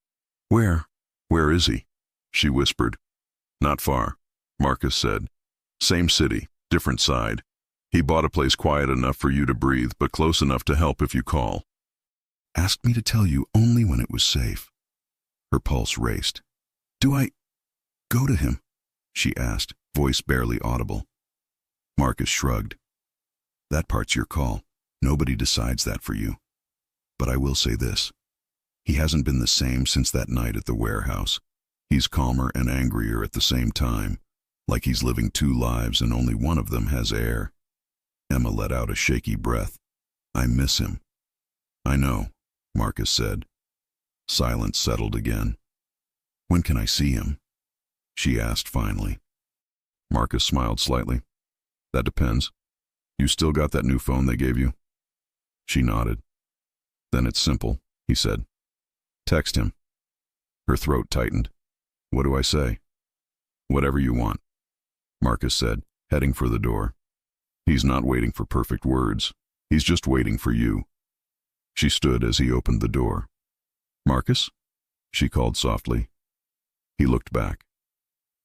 Where is he? She whispered. Not far, Marcus said. Same city, different side. He bought a place quiet enough for you to breathe, but close enough to help if you call. Asked me to tell you only when it was safe. Her pulse raced. Do I go to him? She asked, voice barely audible. Marcus shrugged. That part's your call. Nobody decides that for you. But I will say this. He hasn't been the same since that night at the warehouse. He's calmer and angrier at the same time, like he's living two lives and only one of them has air. Emma let out a shaky breath. I miss him. I know, Marcus said. Silence settled again. When can I see him? She asked finally. Marcus smiled slightly. That depends. You still got that new phone they gave you? She nodded. Then it's simple, he said. Text him. Her throat tightened. What do I say? Whatever you want, Marcus said, heading for the door. He's not waiting for perfect words. He's just waiting for you. She stood as he opened the door. Marcus? She called softly. He looked back.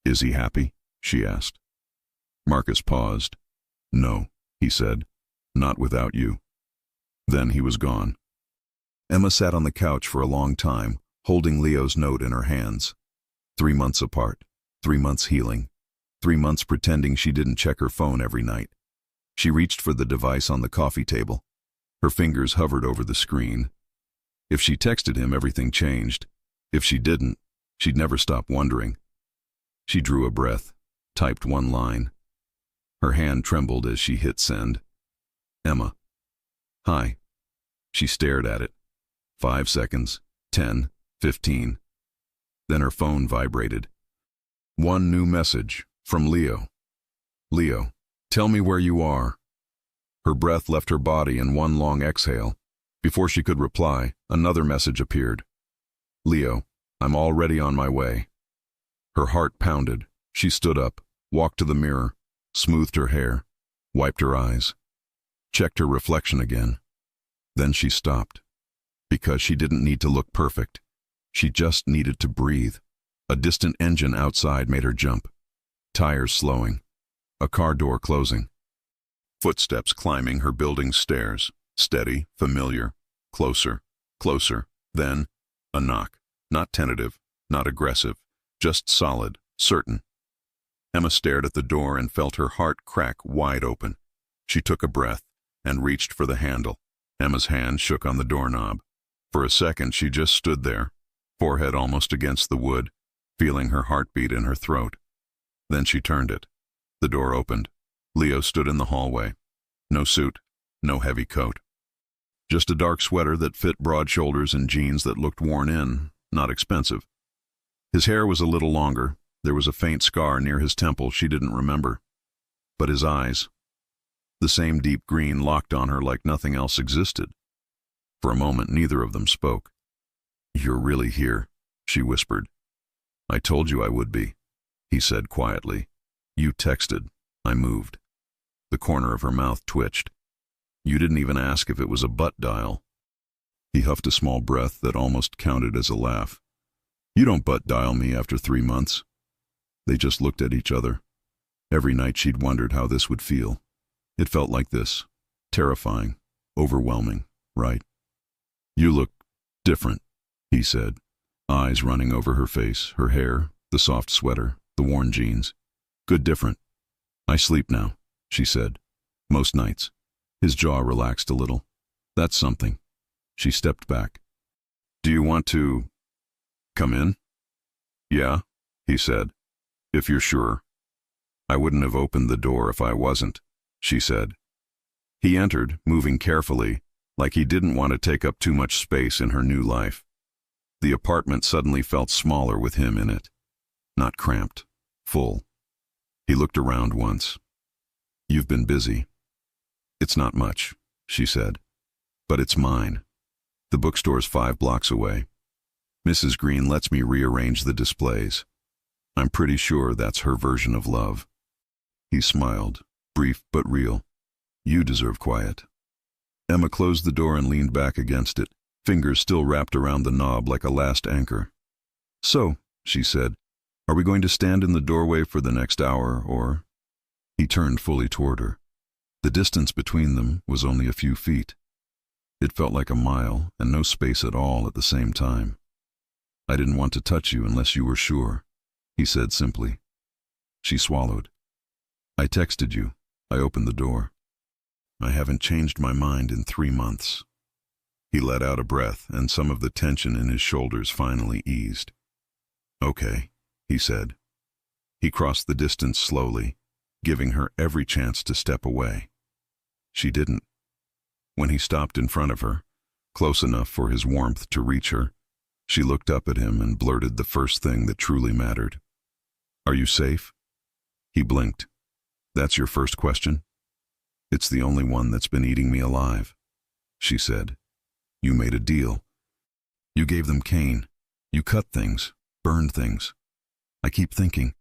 Is he happy? She asked. Marcus paused. No, he said. Not without you. Then he was gone. Emma sat on the couch for a long time, holding Leo's note in her hands. 3 months apart, 3 months healing, 3 months pretending she didn't check her phone every night. She reached for the device on the coffee table. Her fingers hovered over the screen. If she texted him, everything changed. If she didn't, she'd never stop wondering. She drew a breath, typed one line. Her hand trembled as she hit send. Emma. Hi. She stared at it. 5 seconds, 10, 15. Then her phone vibrated. One new message from Leo. Leo, tell me where you are. Her breath left her body in one long exhale. Before she could reply, another message appeared. Leo, I'm already on my way. Her heart pounded. She stood up, walked to the mirror, smoothed her hair, wiped her eyes, checked her reflection again. Then she stopped. Because she didn't need to look perfect. She just needed to breathe. A distant engine outside made her jump. Tires slowing. A car door closing. Footsteps climbing her building's stairs. Steady, familiar, closer, closer. Then, a knock. Not tentative, not aggressive, just solid, certain. Emma stared at the door and felt her heart crack wide open. She took a breath and reached for the handle. Emma's hand shook on the doorknob. For a second, she just stood there, forehead almost against the wood, feeling her heartbeat in her throat. Then she turned it. The door opened. Leo stood in the hallway. No suit, no heavy coat. Just a dark sweater that fit broad shoulders and jeans that looked worn in, not expensive. His hair was a little longer. There was a faint scar near his temple she didn't remember. But his eyes, the same deep green, locked on her like nothing else existed. For a moment, neither of them spoke. "You're really here," she whispered. "I told you I would be," he said quietly. "You texted. I moved." The corner of her mouth twitched. "You didn't even ask if it was a butt dial." He huffed a small breath that almost counted as a laugh. "You don't butt dial me after 3 months." They just looked at each other. Every night she'd wondered how this would feel. It felt like this. Terrifying. Overwhelming. Right? "You look different," he said, eyes running over her face, her hair, the soft sweater, the worn jeans. "Good different." "I sleep now," she said. "Most nights." His jaw relaxed a little. "That's something." She stepped back. "Do you want to come in?" "Yeah," he said. "If you're sure." "I wouldn't have opened the door if I wasn't," she said. He entered, moving carefully, like he didn't want to take up too much space in her new life. The apartment suddenly felt smaller with him in it. Not cramped. Full. He looked around once. "You've been busy." "It's not much," she said. "But it's mine. The bookstore's 5 blocks away. Mrs. Green lets me rearrange the displays. I'm pretty sure that's her version of love." He smiled, brief but real. "You deserve quiet." Emma closed the door and leaned back against it, fingers still wrapped around the knob like a last anchor. "So," she said, "are we going to stand in the doorway for the next hour, or—" He turned fully toward her. The distance between them was only a few feet. It felt like a mile, and no space at all at the same time. "I didn't want to touch you unless you were sure," he said simply. She swallowed. "I texted you. I opened the door. I haven't changed my mind in 3 months." He let out a breath, and some of the tension in his shoulders finally eased. "Okay," he said. He crossed the distance slowly, giving her every chance to step away. She didn't. When he stopped in front of her, close enough for his warmth to reach her, she looked up at him and blurted the first thing that truly mattered. "Are you safe?" He blinked. "That's your first question?" "It's the only one that's been eating me alive," she said. "You made a deal. You gave them Cain. You cut things, burned things. I keep thinking,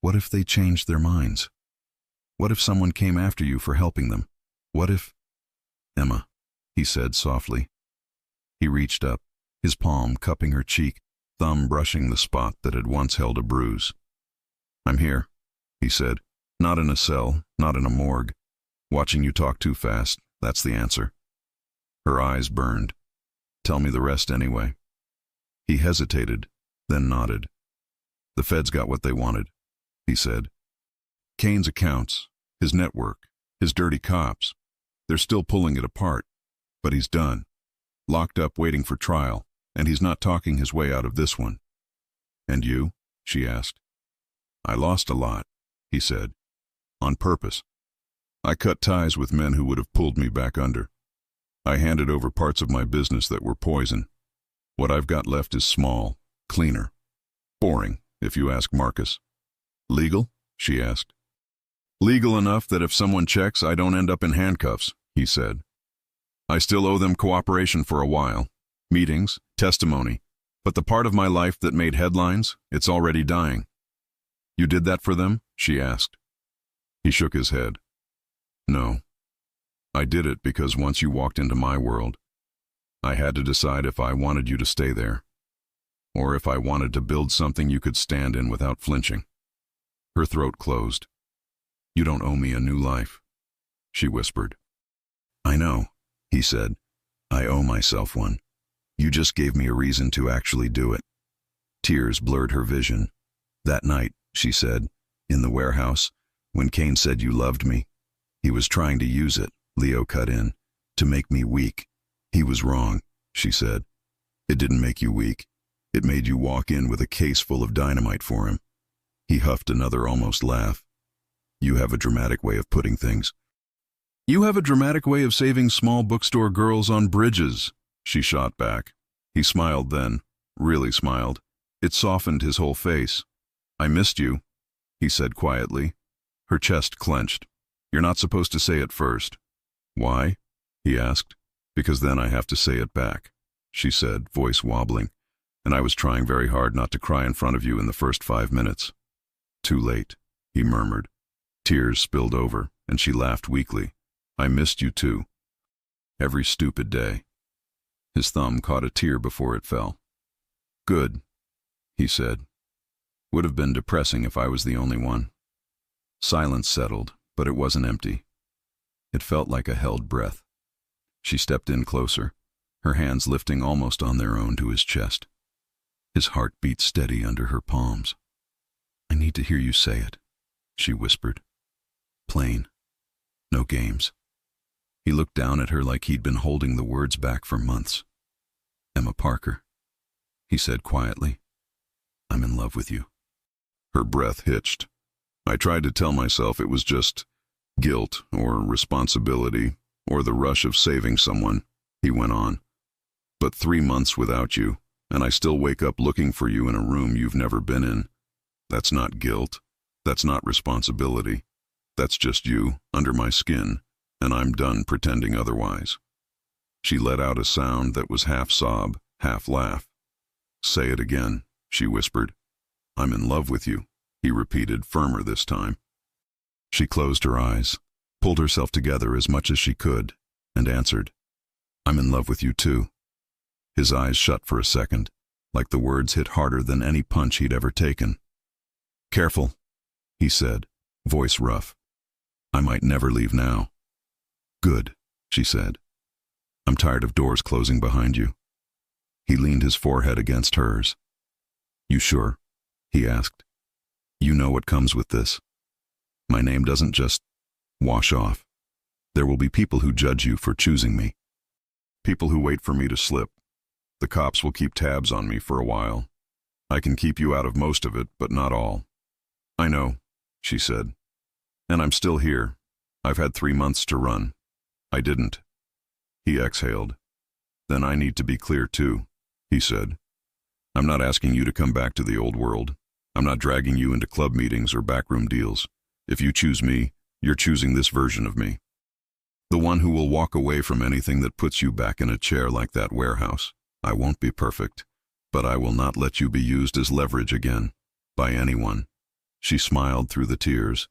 what if they changed their minds? What if someone came after you for helping them? What if—" "Emma," he said softly. He reached up, his palm cupping her cheek, thumb brushing the spot that had once held a bruise. "I'm here," he said. "Not in a cell, not in a morgue. Watching you talk too fast, that's the answer." Her eyes burned. "Tell me the rest anyway." He hesitated, then nodded. "The feds got what they wanted," he said. "Cain's accounts, his network, his dirty cops. They're still pulling it apart. But he's done. Locked up waiting for trial, and he's not talking his way out of this one." "And you?" she asked. "I lost a lot," he said. "On purpose. I cut ties with men who would have pulled me back under. I handed over parts of my business that were poison. What I've got left is small, cleaner. Boring, if you ask Marcus." "Legal?" she asked. "Legal enough that if someone checks, I don't end up in handcuffs," he said. "I still owe them cooperation for a while. Meetings, testimony. But the part of my life that made headlines, it's already dying." "You did that for them?" she asked. He shook his head. "No. I did it because once you walked into my world, I had to decide if I wanted you to stay there, or if I wanted to build something you could stand in without flinching." Her throat closed. "You don't owe me a new life," she whispered. "I know," he said. "I owe myself one. You just gave me a reason to actually do it." Tears blurred her vision. "That night," she said, "in the warehouse, when Cain said you loved me, he was trying to use it," Leo cut in, to make me weak. He was wrong, she said. It didn't make you weak. It made you walk in with a case full of dynamite for him. He huffed another almost laugh. You have a dramatic way of putting things. You have a dramatic way of saving small bookstore girls on bridges, she shot back. He smiled then, really smiled. It softened his whole face. I missed you, he said quietly. Her chest clenched. You're not supposed to say it first. Why? He asked. Because then I have to say it back, she said, voice wobbling. And I was trying very hard not to cry in front of you in the first 5 minutes. Too late, he murmured. Tears spilled over, and she laughed weakly. I missed you too. Every stupid day. His thumb caught a tear before it fell. Good, he said. Would have been depressing if I was the only one. Silence settled, but it wasn't empty. It felt like a held breath. She stepped in closer, her hands lifting almost on their own to his chest. His heart beat steady under her palms. I need to hear you say it, she whispered. Plain. No games. He looked down at her like he'd been holding the words back for months. Emma Parker, he said quietly. I'm in love with you. Her breath hitched. I tried to tell myself it was just guilt or responsibility or the rush of saving someone, he went on. But 3 months without you, and I still wake up looking for you in a room you've never been in. That's not guilt. That's not responsibility. That's just you, under my skin, and I'm done pretending otherwise. She let out a sound that was half sob, half laugh. Say it again, she whispered. I'm in love with you, he repeated, firmer this time. She closed her eyes, pulled herself together as much as she could, and answered, I'm in love with you too. His eyes shut for a second, like the words hit harder than any punch he'd ever taken. Careful, he said, voice rough. I might never leave now. Good, she said. I'm tired of doors closing behind you. He leaned his forehead against hers. You sure? He asked. You know what comes with this. My name doesn't just wash off. There will be people who judge you for choosing me. People who wait for me to slip. The cops will keep tabs on me for a while. I can keep you out of most of it, but not all. I know, she said. And I'm still here. I've had 3 months to run. I didn't. He exhaled. Then I need to be clear too, he said. I'm not asking you to come back to the old world. I'm not dragging you into club meetings or backroom deals. If you choose me, you're choosing this version of me. The one who will walk away from anything that puts you back in a chair like that warehouse. I won't be perfect, but I will not let you be used as leverage again, by anyone. She smiled through the tears,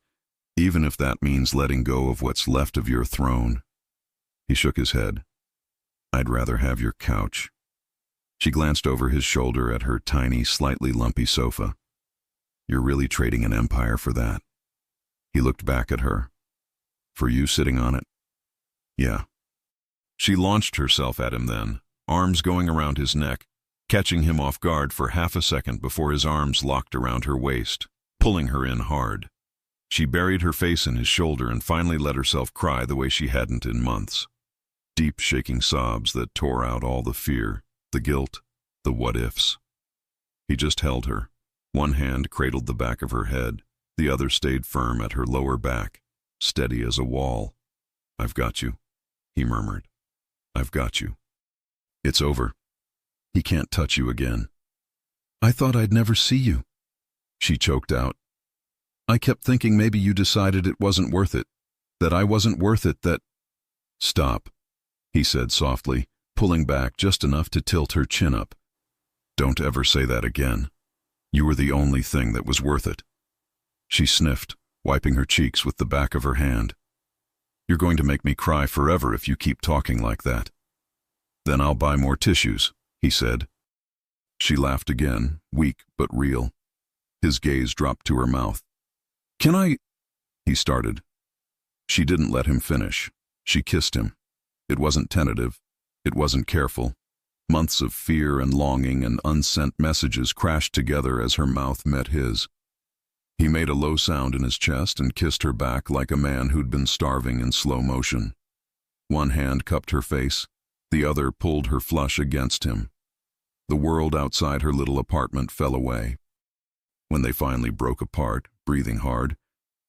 even if that means letting go of what's left of your throne. He shook his head. I'd rather have your couch. She glanced over his shoulder at her tiny, slightly lumpy sofa. You're really trading an empire for that. He looked back at her. For you sitting on it? Yeah. She launched herself at him then, arms going around his neck, catching him off guard for half a second before his arms locked around her waist, pulling her in hard. She buried her face in his shoulder and finally let herself cry the way she hadn't in months. Deep, shaking sobs that tore out all the fear, the guilt, the what-ifs. He just held her. One hand cradled the back of her head, the other stayed firm at her lower back, steady as a wall. I've got you, he murmured. I've got you. It's over. He can't touch you again. I thought I'd never see you, she choked out. I kept thinking maybe you decided it wasn't worth it, that I wasn't worth it, that... Stop, he said softly, pulling back just enough to tilt her chin up. Don't ever say that again. You were the only thing that was worth it. She sniffed, wiping her cheeks with the back of her hand. You're going to make me cry forever if you keep talking like that. Then I'll buy more tissues, he said. She laughed again, weak but real. His gaze dropped to her mouth. Can I... he started. She didn't let him finish. She kissed him. It wasn't tentative. It wasn't careful. Months of fear and longing and unsent messages crashed together as her mouth met his. He made a low sound in his chest and kissed her back like a man who'd been starving in slow motion. One hand cupped her face, the other pulled her flush against him. The world outside her little apartment fell away. When they finally broke apart, breathing hard,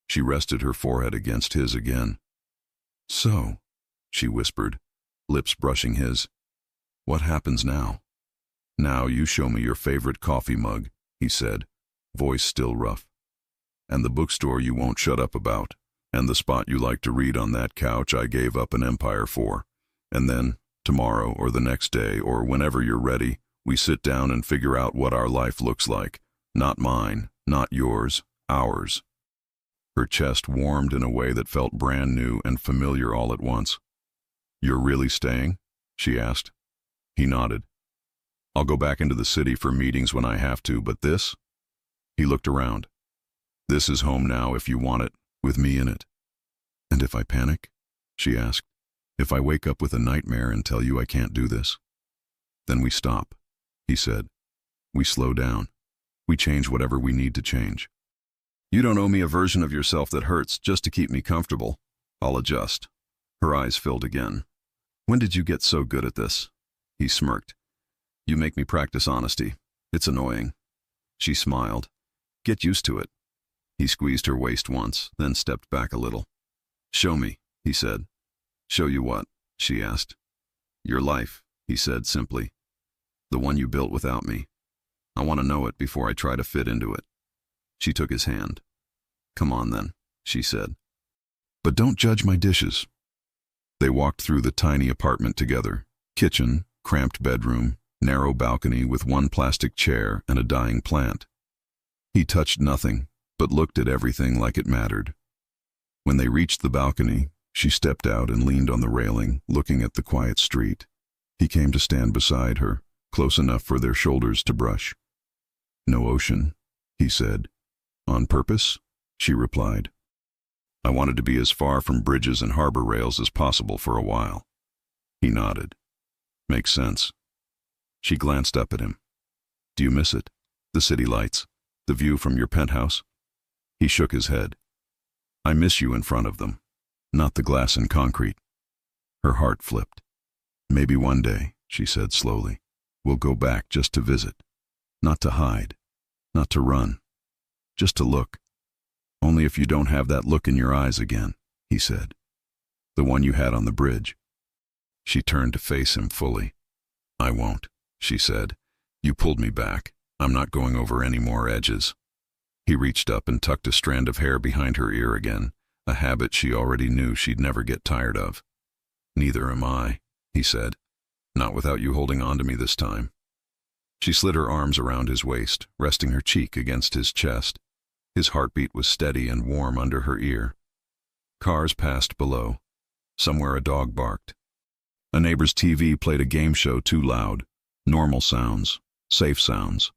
she rested her forehead against his again. "So," she whispered, lips brushing his, "what happens now?" "Now you show me your favorite coffee mug," he said, voice still rough. "And the bookstore you won't shut up about, and the spot you like to read on that couch I gave up an empire for. And then, tomorrow or the next day or whenever you're ready, we sit down and figure out what our life looks like. Not mine, not yours, ours." Her chest warmed in a way that felt brand new and familiar all at once. "You're really staying?" she asked. He nodded. "I'll go back into the city for meetings when I have to, but this?" He looked around. "This is home now if you want it, with me in it." "And if I panic?" she asked. "If I wake up with a nightmare and tell you I can't do this?" "Then we stop," he said. "We slow down. We change whatever we need to change. You don't owe me a version of yourself that hurts just to keep me comfortable. I'll adjust." Her eyes filled again. "When did you get so good at this?" He smirked. "You make me practice honesty. It's annoying." She smiled. "Get used to it." He squeezed her waist once, then stepped back a little. "Show me," he said. "Show you what?" she asked. "Your life," he said simply. "The one you built without me. I want to know it before I try to fit into it." She took his hand. "Come on then," she said. "But don't judge my dishes." They walked through the tiny apartment together. Kitchen, cramped bedroom, narrow balcony with one plastic chair and a dying plant. He touched nothing, but looked at everything like it mattered. When they reached the balcony, she stepped out and leaned on the railing, looking at the quiet street. He came to stand beside her, close enough for their shoulders to brush. "No ocean," he said. "On purpose?" she replied. "I wanted to be as far from bridges and harbor rails as possible for a while." He nodded. "Makes sense." She glanced up at him. "Do you miss it? The city lights? The view from your penthouse?" He shook his head. "I miss you in front of them, not the glass and concrete." Her heart flipped. "Maybe one day," she said slowly, "we'll go back just to visit. Not to hide, not to run, just to look. Only if you don't have that look in your eyes again," he said. "The one you had on the bridge." She turned to face him fully. "I won't," she said. "You pulled me back. I'm not going over any more edges." He reached up and tucked a strand of hair behind her ear again, a habit she already knew she'd never get tired of. "Neither am I," he said. "Not without you holding on to me this time." She slid her arms around his waist, resting her cheek against his chest. His heartbeat was steady and warm under her ear. Cars passed below. Somewhere a dog barked. A neighbor's TV played a game show too loud. Normal sounds, safe sounds.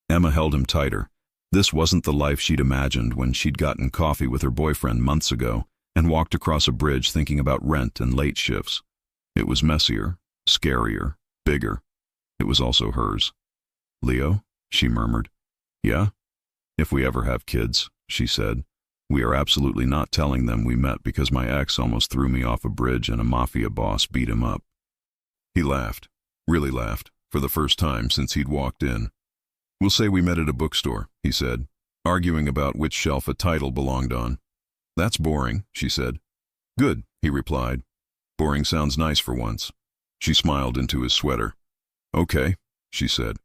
Emma held him tighter. This wasn't the life she'd imagined when she'd gotten coffee with her boyfriend months ago and walked across a bridge thinking about rent and late shifts. It was messier, scarier, bigger. It was also hers. "Leo?" she murmured. "Yeah? If we ever have kids," she said. "We are absolutely not telling them we met because my ex almost threw me off a bridge and a Mafia boss beat him up." He laughed, really laughed, for the first time since he'd walked in. "We'll say we met at a bookstore," he said, "arguing about which shelf a title belonged on." "That's boring," she said. "Good," he replied. "Boring sounds nice for once." She smiled into his sweater. "Okay," she said.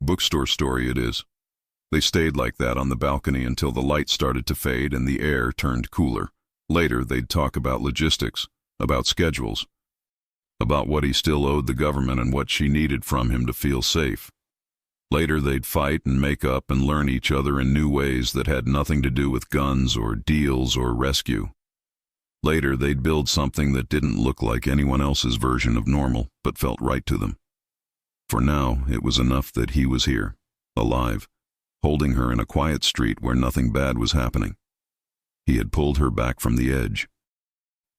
"Bookstore story it is." They stayed like that on the balcony until the light started to fade and the air turned cooler. Later, they'd talk about logistics, about schedules, about what he still owed the government and what she needed from him to feel safe. Later, they'd fight and make up and learn each other in new ways that had nothing to do with guns or deals or rescue. Later, they'd build something that didn't look like anyone else's version of normal, but felt right to them. For now, it was enough that he was here, alive, holding her in a quiet street where nothing bad was happening. He had pulled her back from the edge.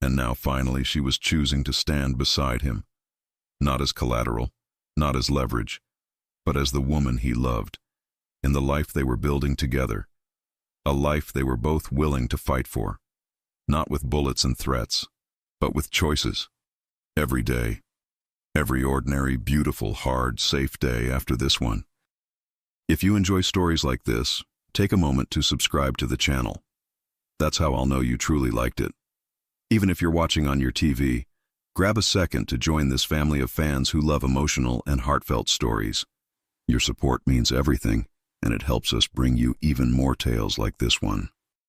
And now finally she was choosing to stand beside him, not as collateral, not as leverage, but as the woman he loved, in the life they were building together, a life they were both willing to fight for, not with bullets and threats, but with choices. Every day. Every ordinary, beautiful, hard, safe day after this one. If you enjoy stories like this, take a moment to subscribe to the channel. That's how I'll know you truly liked it. Even if you're watching on your TV, grab a second to join this family of fans who love emotional and heartfelt stories. Your support means everything, and it helps us bring you even more tales like this one.